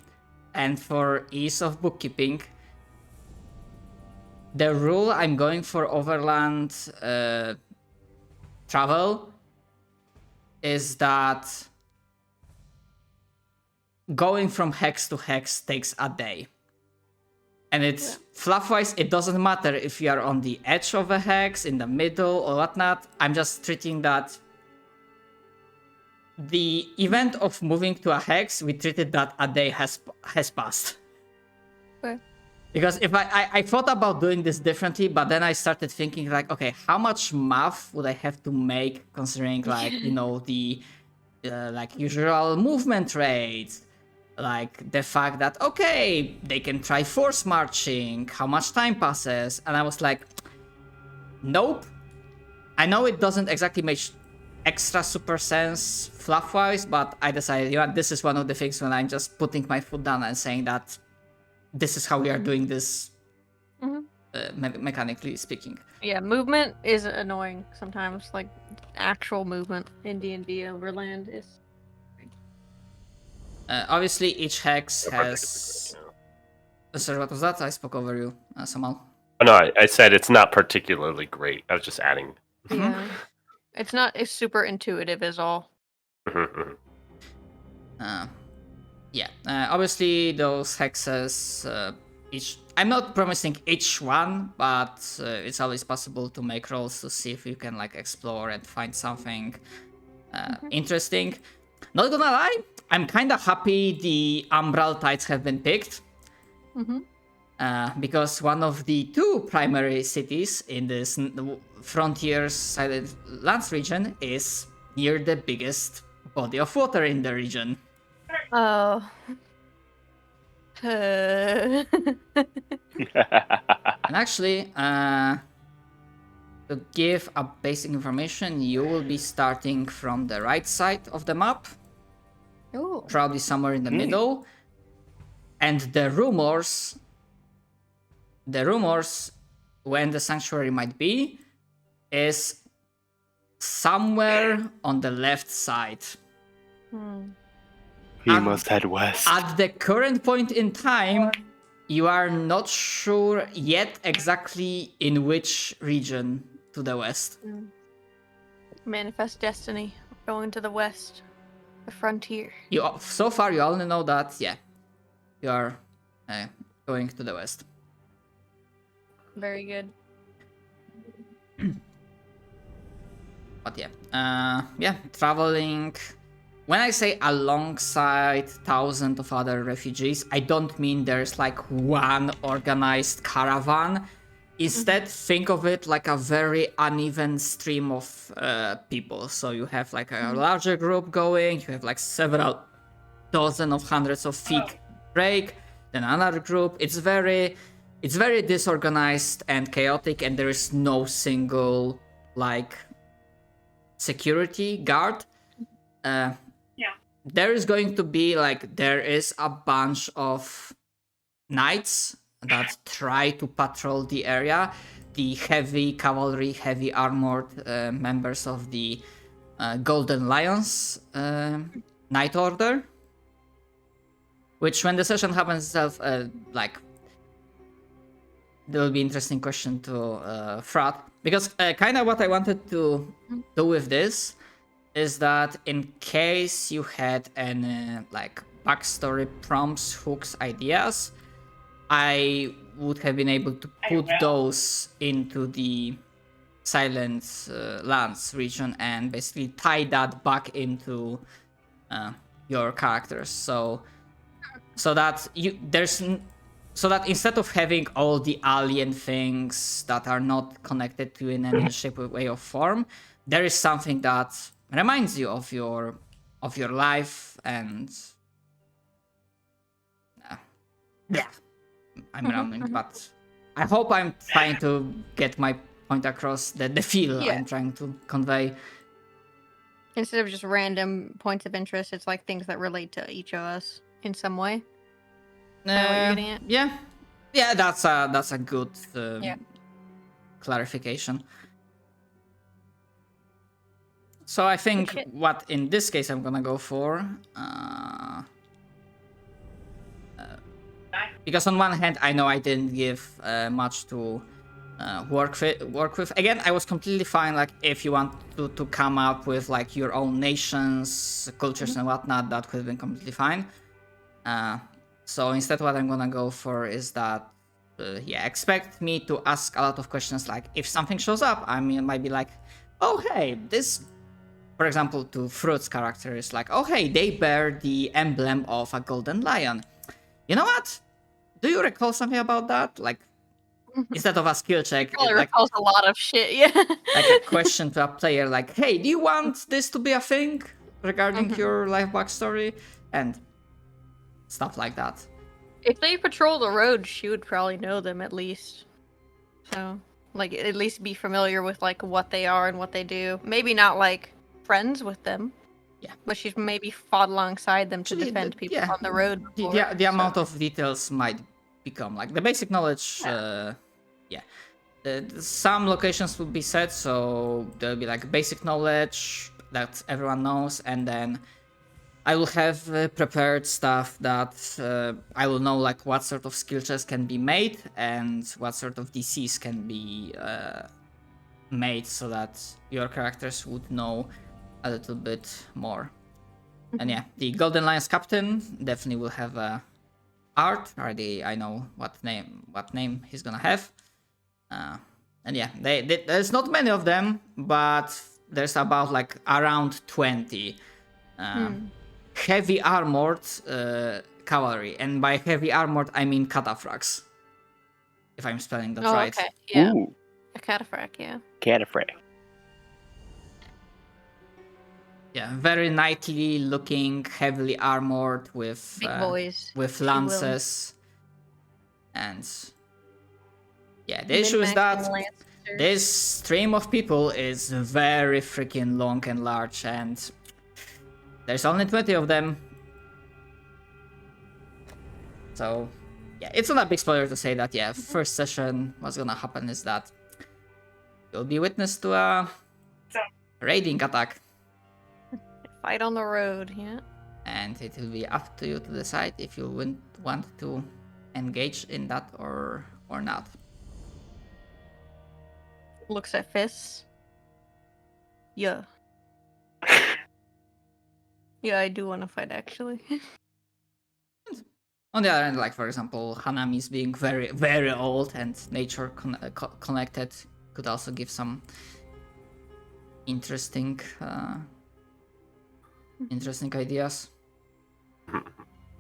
[SPEAKER 1] and for ease of bookkeeping, the rule I'm going for overland travel is that going from hex to hex takes a day. And it's fluff-wise, it doesn't matter if you are on the edge of a hex, in the middle, or whatnot. I'm just treating that the event of moving to a hex, we treated that a day has passed.
[SPEAKER 3] Okay.
[SPEAKER 1] Because if I thought about doing this differently, but then I started thinking like, okay, how much math would I have to make considering like, you know, the like usual movement rates, like the fact that, okay, they can try force marching, how much time passes. And I was like, nope. I know it doesn't exactly make extra super sense fluff-wise, but I decided, you know, this is one of the things when I'm just putting my foot down and saying that this is how we are doing this, mechanically speaking.
[SPEAKER 3] Yeah, movement is annoying sometimes. Like actual movement in D&D Overland is.
[SPEAKER 1] Obviously, each hex has. Sorry, what was that? I spoke over you, Samal.
[SPEAKER 6] Oh, no, I said it's not particularly great. I was just adding.
[SPEAKER 3] Yeah, it's not as super intuitive as all.
[SPEAKER 1] Yeah, obviously those hexes, each. I'm not promising each one, but it's always possible to make rolls to see if you can like explore and find something interesting. Not gonna lie, I'm kind of happy the Umbral Tides have been picked. Because one of the two primary cities in this frontiers Silent Lands region is near the biggest body of water in the region.
[SPEAKER 3] Oh.
[SPEAKER 1] And actually, to give a basic information, you will be starting from the right side of the map,
[SPEAKER 3] Ooh.
[SPEAKER 1] probably somewhere in the middle, and the rumors when the sanctuary might be is somewhere on the left side.
[SPEAKER 2] He must head west.
[SPEAKER 1] At the current point in time, you are not sure yet exactly in which region to the west.
[SPEAKER 3] Manifest destiny. Going to the west. The frontier.
[SPEAKER 1] So far, you only know that, yeah, you are going to the west.
[SPEAKER 3] Very good.
[SPEAKER 1] But yeah, traveling when I say alongside thousands of other refugees, I don't mean there's like one organized caravan. Instead, think of it like a very uneven stream of people. So you have like a larger group going, you have like several dozen of hundreds of feet break, then another group. It's very disorganized and chaotic, and there is no single like security guard. There is going to be like there is a bunch of knights that try to patrol the area, the heavy cavalry, heavy armored members of the Golden Lions Knight Order, which when the session happens itself, like there will be interesting question to Frat, because kind of what I wanted to do with this is that in case you had any like backstory prompts, hooks, ideas, I would have been able to put those into the Silent Lands region and basically tie that back into your characters. So that instead of having all the alien things that are not connected to in any shape or way or form, there is something that reminds you of your life and yeah. I'm rambling, but I hope I'm trying to get my point across, the feel I'm trying to convey.
[SPEAKER 3] Instead of just random points of interest, it's like things that relate to each of us in some way. Is that what you're getting at?
[SPEAKER 1] Yeah, that's a good clarification. So I think what in this case I'm gonna go for, because on one hand I know I didn't give much to work with. Again, I was completely fine. Like if you want to come up with like your own nations, cultures and whatnot, that could have been completely fine. So instead, what I'm gonna go for is that, expect me to ask a lot of questions. Like if something shows up, I mean, it might be like, oh hey, this. For example, to Fruit's character is like, oh hey, they bear the emblem of a golden lion. You know what? Do you recall something about that? Like, instead of a skill check,
[SPEAKER 3] Probably recalls a lot of shit, yeah.
[SPEAKER 1] like a question to a player, like, hey, do you want this to be a thing regarding your life backstory? And stuff like that.
[SPEAKER 3] If they patrol the road, she would probably know them at least. So, like, at least be familiar with, like, what they are and what they do. Maybe not, like, friends with them.
[SPEAKER 1] Yeah.
[SPEAKER 3] But she's maybe fought alongside them to defend people on the road. Before,
[SPEAKER 1] the amount of details might become, like, the basic knowledge, some locations will be set, so there'll be, like, basic knowledge that everyone knows, and then I will have prepared stuff that I will know like what sort of skill checks can be made and what sort of DCs can be made so that your characters would know a little bit more. And yeah, the Golden Lions captain definitely will have a art. Already I know what name he's gonna have. And yeah, there's not many of them, but there's about like around 20. Heavy armored cavalry, and by heavy armored I mean cataphracts, if I'm spelling that right.
[SPEAKER 3] Okay. Yeah.
[SPEAKER 2] Ooh,
[SPEAKER 3] A cataphract, yeah.
[SPEAKER 2] Cataphracts.
[SPEAKER 1] Yeah, very knightly looking, heavily armored with
[SPEAKER 3] Big boys.
[SPEAKER 1] with
[SPEAKER 3] if you will.
[SPEAKER 1] lances. And yeah, the issue is that this stream of people is very freaking long and large, and there's only 20 of them. So, yeah, it's not a big spoiler to say that, yeah, first session, what's gonna happen is that you'll be witness to a raiding attack.
[SPEAKER 3] Fight on the road, yeah.
[SPEAKER 1] And it will be up to you to decide if you want to engage in that or not.
[SPEAKER 3] Looks at fists. Yeah. Yeah, I do want to fight, actually.
[SPEAKER 1] On the other hand, like for example, Hanami's being very, very old and nature connected could also give some interesting interesting ideas.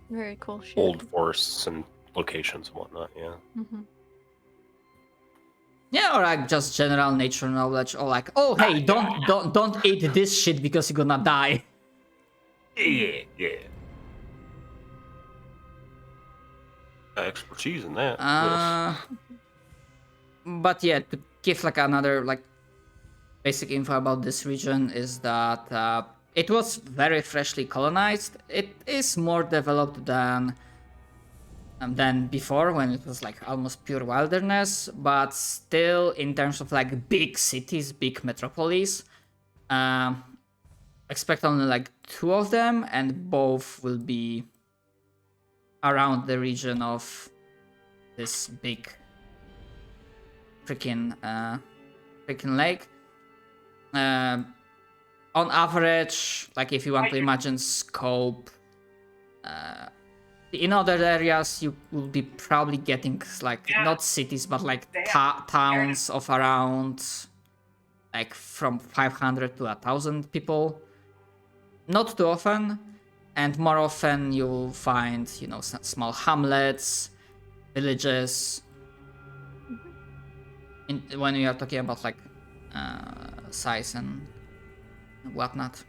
[SPEAKER 3] Very cool shit.
[SPEAKER 6] Old forests and locations and whatnot. Yeah.
[SPEAKER 3] Mm-hmm.
[SPEAKER 1] Yeah, or like just general nature knowledge, or like, oh hey, don't eat this shit because you're gonna die.
[SPEAKER 6] Yeah. Expertise in that.
[SPEAKER 1] But yeah, to give like another like basic info about this region is that it was very freshly colonized. It is more developed than before, when it was like almost pure wilderness, but still in terms of like big cities, big metropolis, expect only like 2 of them, and both will be around the region of this big freaking lake. On average, like if you want to imagine scope, in other areas you will be probably getting like not cities but like towns of around like from 500 to 1,000 people. Not too often, and more often you'll find small hamlets, villages. When we are talking about like size and whatnot.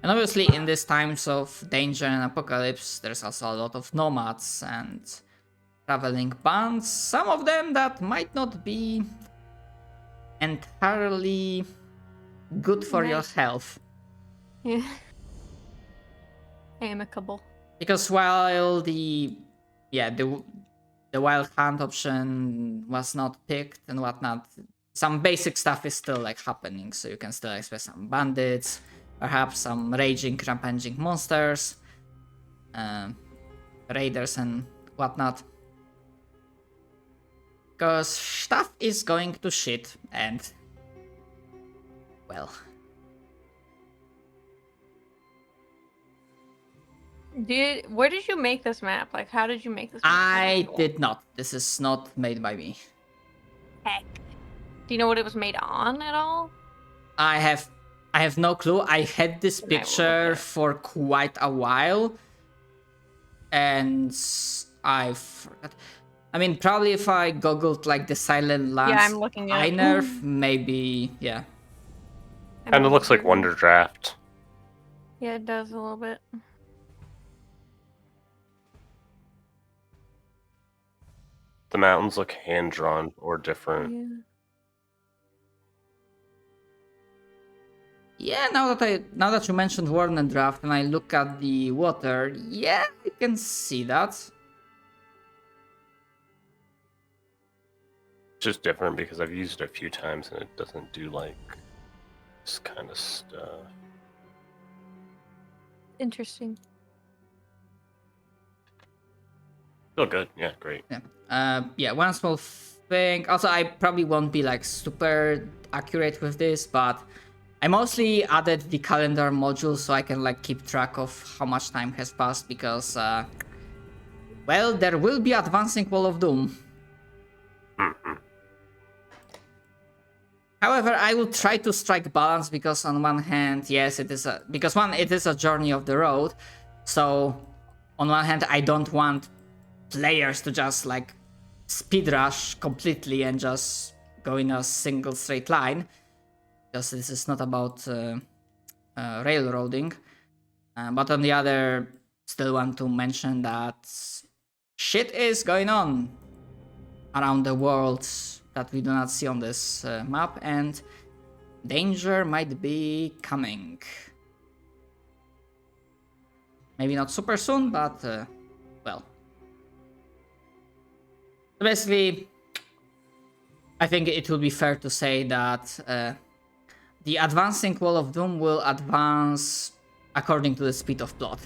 [SPEAKER 1] And obviously in these times of danger and apocalypse, there's also a lot of nomads and traveling bands, some of them that might not be entirely good for your health.
[SPEAKER 3] Yeah. Amicable.
[SPEAKER 1] Because while the wild hunt option was not picked and whatnot, some basic stuff is still like happening, so you can still expect some bandits, perhaps some raging, rampaging monsters, raiders and whatnot. Because stuff is going to shit, and well.
[SPEAKER 3] Where did you make this map? Like, how did you make this map?
[SPEAKER 1] I did not. This is not made by me.
[SPEAKER 3] Heck. Do you know what it was made on at all?
[SPEAKER 1] I have no clue. I had this picture for quite a while, and I forgot. I mean, probably if I googled like the Silent Lands
[SPEAKER 3] I'm looking at it.
[SPEAKER 1] iNerf, maybe, yeah.
[SPEAKER 6] Kind of looks like Wonder Draft.
[SPEAKER 3] Yeah, it does a little bit.
[SPEAKER 6] The mountains look hand drawn or different.
[SPEAKER 1] Yeah, now that you mentioned Warner Draft and I look at the water, yeah, I can see that.
[SPEAKER 6] Just different because I've used it a few times and it doesn't do like this kind of stuff.
[SPEAKER 3] Interesting.
[SPEAKER 6] Still good. Yeah, great.
[SPEAKER 1] Yeah, one small thing. Also, I probably won't be like super accurate with this, but I mostly added the calendar module so I can like keep track of how much time has passed because, well, there will be advancing Wall of Doom. However, I will try to strike balance because on one hand, yes, it is a journey of the road. So on one hand, I don't want players to just like speed rush completely and just go in a single straight line, because this is not about railroading. But on the other, still want to mention that shit is going on around the world that we do not see on this map, and danger might be coming. Maybe not super soon, but well. Basically, I think it will be fair to say that the advancing Wall of Doom will advance according to the speed of plot.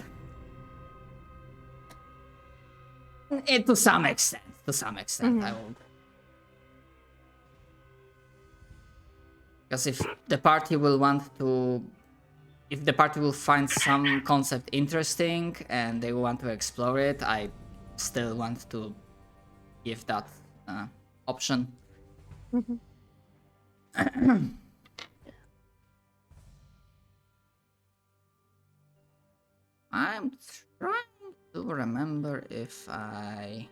[SPEAKER 1] To some extent, I will. Because if the party will find some concept interesting and they want to explore it, I still want to give that option. I'm trying to remember if I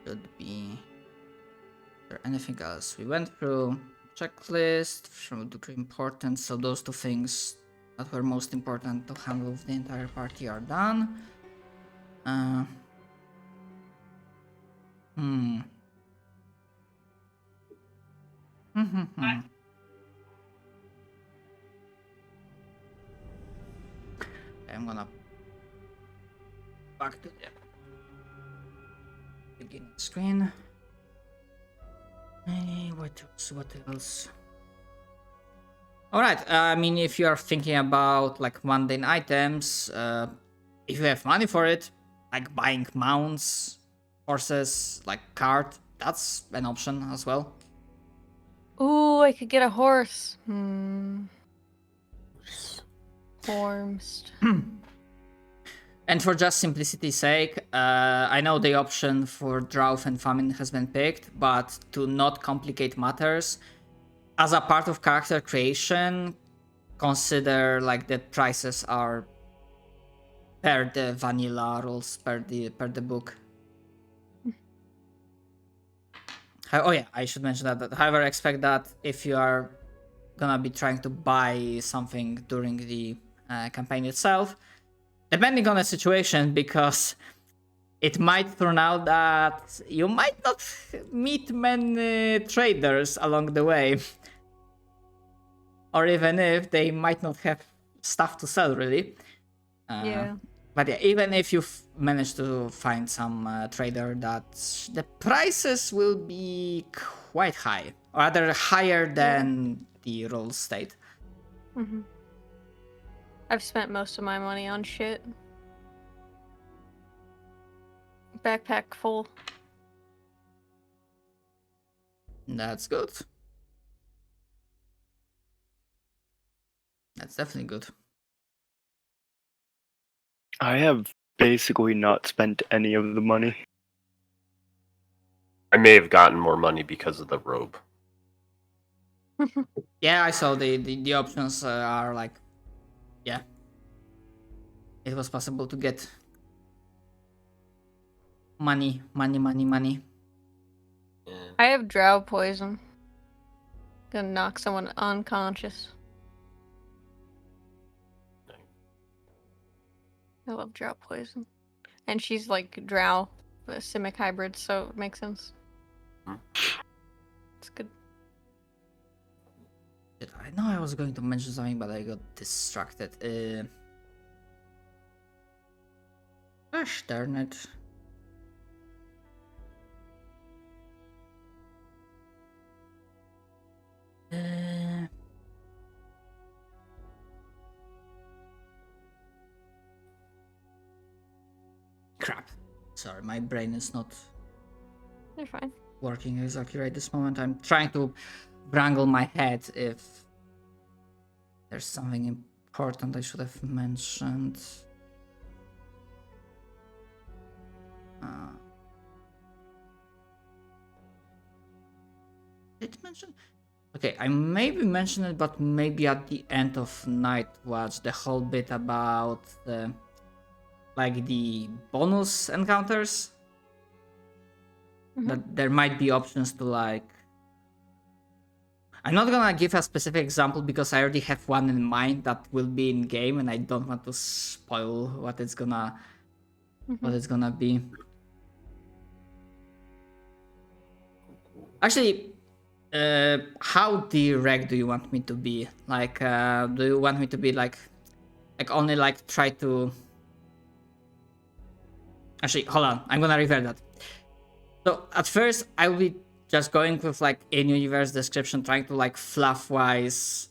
[SPEAKER 1] should be. Is there anything else? We went through checklist from degree importance, so those two things that were most important to handle with the entire party are done. I'm gonna back to the beginning screen. What else? Alright, I mean, if you are thinking about like mundane items, if you have money for it, like buying mounts, horses, like cart, that's an option as well.
[SPEAKER 3] Ooh, I could get a horse. Horms.
[SPEAKER 1] And for just simplicity's sake, I know the option for drought and famine has been picked, but to not complicate matters, as a part of character creation, consider like the prices are per the vanilla rules, per the book. Oh yeah, I should mention that. However, expect that if you are gonna be trying to buy something during the campaign itself, depending on the situation, because it might turn out that you might not meet many traders along the way. Or even if they might not have stuff to sell, really.
[SPEAKER 3] Yeah.
[SPEAKER 1] But yeah, even if you manage to find some trader, that the prices will be quite high, or rather higher than the rules state.
[SPEAKER 3] I've spent most of my money on shit. Backpack full.
[SPEAKER 1] That's good. That's definitely good.
[SPEAKER 2] I have basically not spent any of the money.
[SPEAKER 6] I may have gotten more money because of the robe.
[SPEAKER 1] Yeah, I saw the options are like, yeah, it was possible to get money.
[SPEAKER 6] Yeah.
[SPEAKER 3] I have drow poison. Gonna knock someone unconscious. I love drow poison. And she's like drow, a simic hybrid, so it makes sense. It's good.
[SPEAKER 1] I know I was going to mention something, but I got distracted. Gosh darn it. Crap. Sorry, my brain is not
[SPEAKER 3] They're fine.
[SPEAKER 1] working exactly right this moment. I'm trying to wrangle my head if there's something important I should have mentioned. Did I mention? Okay, I maybe mentioned it, but maybe at the end of Night Watch, the whole bit about like the bonus encounters. That there might be options to like. I'm not gonna give a specific example because I already have one in mind that will be in game, and I don't want to spoil what it's gonna be. Actually, how direct do you want me to be? Like, do you want me to be like only like try to? Actually, hold on. I'm gonna revert that. So at first, I will be just going with like in-universe description, trying to like fluff-wise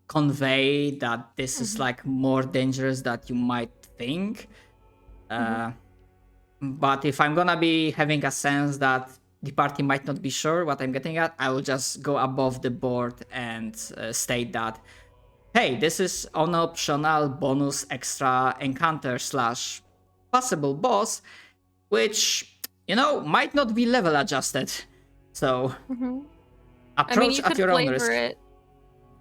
[SPEAKER 1] convey that this is like more dangerous than you might think. But if I'm gonna be having a sense that the party might not be sure what I'm getting at, I will just go above the board and state that, hey, this is an optional bonus extra encounter / possible boss, which, you know, might not be level adjusted. So approach
[SPEAKER 3] you
[SPEAKER 1] at
[SPEAKER 3] could
[SPEAKER 1] your own
[SPEAKER 3] flavor
[SPEAKER 1] risk.
[SPEAKER 3] it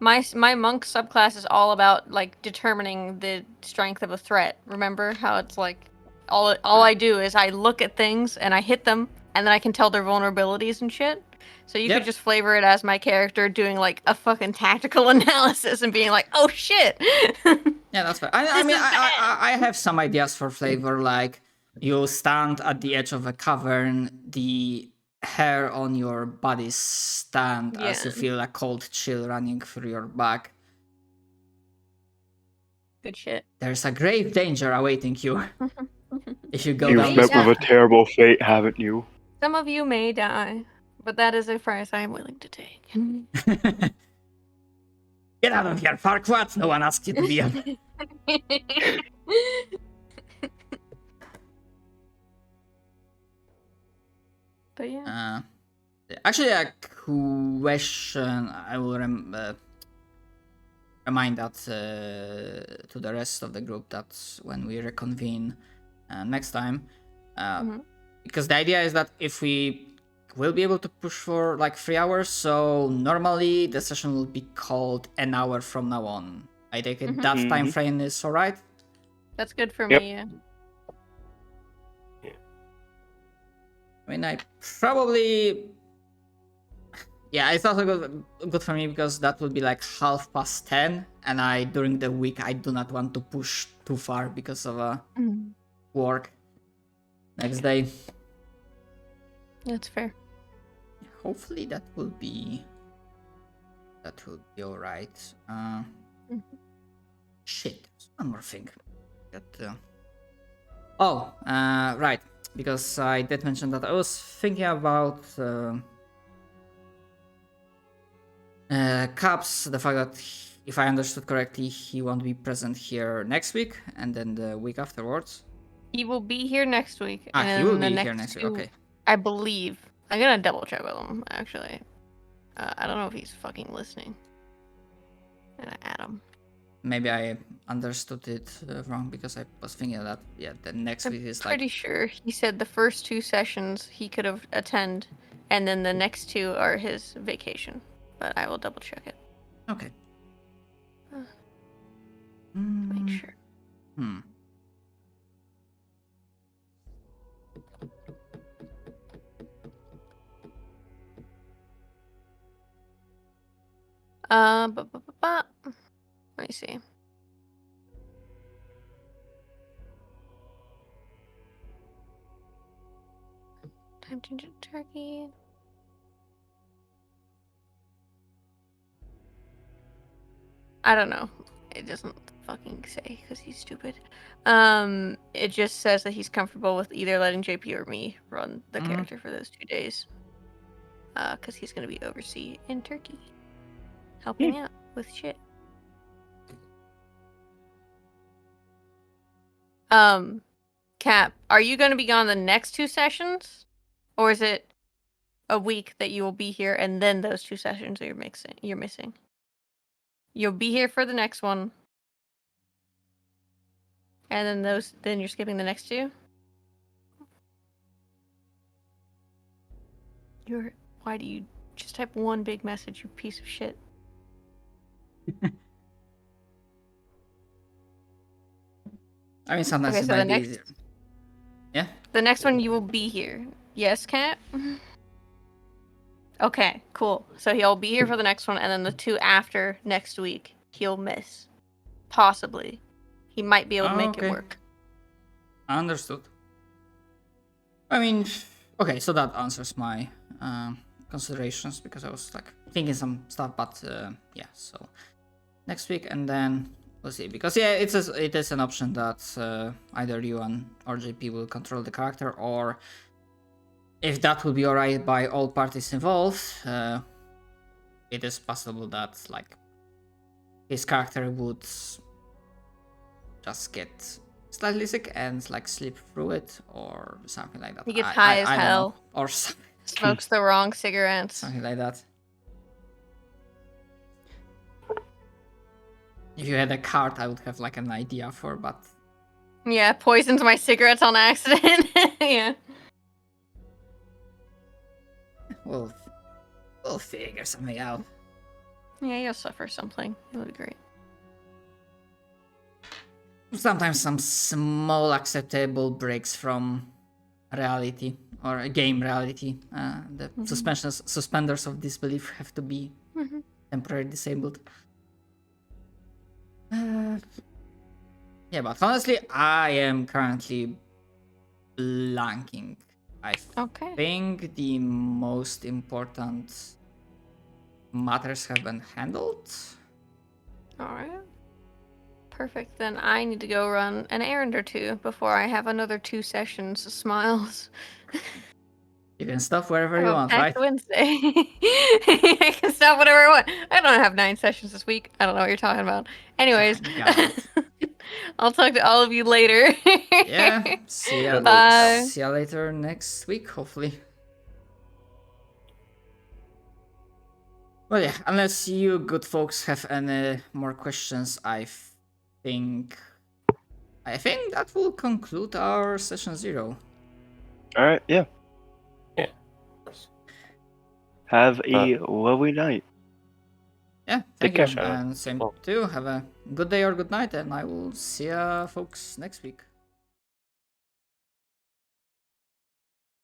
[SPEAKER 3] My monk subclass is all about like determining the strength of a threat. Remember how it's like all I do is I look at things and I hit them, and then I can tell their vulnerabilities and shit. So you
[SPEAKER 1] Yep.
[SPEAKER 3] could just flavor it as my character doing like a fucking tactical analysis and being like, "Oh shit."
[SPEAKER 1] Yeah, that's fair. I
[SPEAKER 3] This
[SPEAKER 1] mean,
[SPEAKER 3] is
[SPEAKER 1] I have some ideas for flavor, like you stand at the edge of a cavern, the hair on your body stand as you
[SPEAKER 3] Yeah.
[SPEAKER 1] feel a cold chill running through your back.
[SPEAKER 3] Good shit.
[SPEAKER 1] There's a grave danger awaiting you if you go
[SPEAKER 2] You've
[SPEAKER 1] down
[SPEAKER 2] met
[SPEAKER 1] this
[SPEAKER 2] with a terrible fate, haven't you?
[SPEAKER 3] Some of you may die, but that is a price I am willing to take.
[SPEAKER 1] path. Get out of here, Farquaad! No one asked you to be a...
[SPEAKER 3] But yeah.
[SPEAKER 1] Actually, a question I will remind that to the rest of the group that when we reconvene next time, because the idea is that if we will be able to push for like 3 hours, so normally the session will be called an hour from now on. I take it that time frame is alright.
[SPEAKER 3] That's good for
[SPEAKER 2] Yep.
[SPEAKER 3] me, yeah.
[SPEAKER 1] I mean, I probably... Yeah, it's also good for me because that would be like 10:30, and during the week I do not want to push too far because of work next day.
[SPEAKER 3] That's fair.
[SPEAKER 1] Hopefully that will be all right. Shit, there's one more thing. Right, because I did mention that I was thinking about Caps, the fact that if I understood correctly, he won't be present here next week and then the week afterwards.
[SPEAKER 3] He will be here next week.
[SPEAKER 1] He will be here next week. Okay.
[SPEAKER 3] I believe. I'm gonna double check with him, actually. I don't know if he's fucking listening. I'm gonna add him.
[SPEAKER 1] Maybe I understood it wrong because I was thinking that the next week is
[SPEAKER 3] Pretty sure he said the first 2 sessions he could have attend, and then the next 2 are his vacation. But I will double check it.
[SPEAKER 1] Okay.
[SPEAKER 3] Make sure. Let me see. Time to eat turkey. I don't know. It doesn't fucking say because he's stupid. It just says that he's comfortable with either letting JP or me run the character for those 2 days. Because he's gonna be overseas in Turkey, helping out with shit. Cap, are you gonna be gone the next 2 sessions, or is it a week that you will be here and then those 2 sessions that you're missing? You'll be here for the next one. And then you're skipping the next 2? Why do you just type one big message, you piece of shit?
[SPEAKER 1] I mean, sometimes
[SPEAKER 3] Okay,
[SPEAKER 1] it
[SPEAKER 3] so
[SPEAKER 1] might be easier. Yeah?
[SPEAKER 3] The next one you will be here. Yes, Cat? Okay, cool. So he'll be here for the next one, and then the 2 after next week he'll miss. Possibly. He might be able to make it work.
[SPEAKER 1] Understood. I mean, okay, so that answers my considerations because I was like thinking some stuff, but yeah, so next week and then we'll see. Because yeah, it is an option that either you and RJP will control the character, or if that will be alright by all parties involved, it is possible that like his character would just get slightly sick and like sleep through it or something like that.
[SPEAKER 3] He gets high as hell.
[SPEAKER 1] Know. Or
[SPEAKER 3] smokes the wrong cigarettes.
[SPEAKER 1] Something like that. If you had a card, I would have like an idea for, but
[SPEAKER 3] yeah, poisons my cigarettes on accident. Yeah.
[SPEAKER 1] We'll figure something out.
[SPEAKER 3] Yeah, you'll suffer something. It'll be great.
[SPEAKER 1] Sometimes some small acceptable breaks from reality or a game reality. The suspenders of disbelief have to be temporarily disabled. Yeah, but honestly, I am currently blanking. I
[SPEAKER 3] Okay.
[SPEAKER 1] think the most important matters have been handled.
[SPEAKER 3] All right. Perfect. Then I need to go run an errand or two before I have another 2 sessions of smiles.
[SPEAKER 1] You can stop wherever
[SPEAKER 3] I
[SPEAKER 1] you
[SPEAKER 3] have a
[SPEAKER 1] want, right?
[SPEAKER 3] packed Wednesday. I can stop whatever I want. I don't have 9 sessions this week. I don't know what you're talking about. Anyways,
[SPEAKER 1] Got it.
[SPEAKER 3] I'll talk to all of you later.
[SPEAKER 1] Yeah. See ya.
[SPEAKER 3] Bye.
[SPEAKER 1] See ya later next week, hopefully. Well, yeah. Unless you good folks have any more questions, I think that will conclude our session 0.
[SPEAKER 2] All right, yeah.
[SPEAKER 6] Yeah.
[SPEAKER 2] Have a lovely night.
[SPEAKER 1] Yeah,
[SPEAKER 2] Take
[SPEAKER 1] thank you.
[SPEAKER 2] care.
[SPEAKER 1] And same
[SPEAKER 6] Well-
[SPEAKER 1] too. Have a good day or good night, and I will see ya folks next week.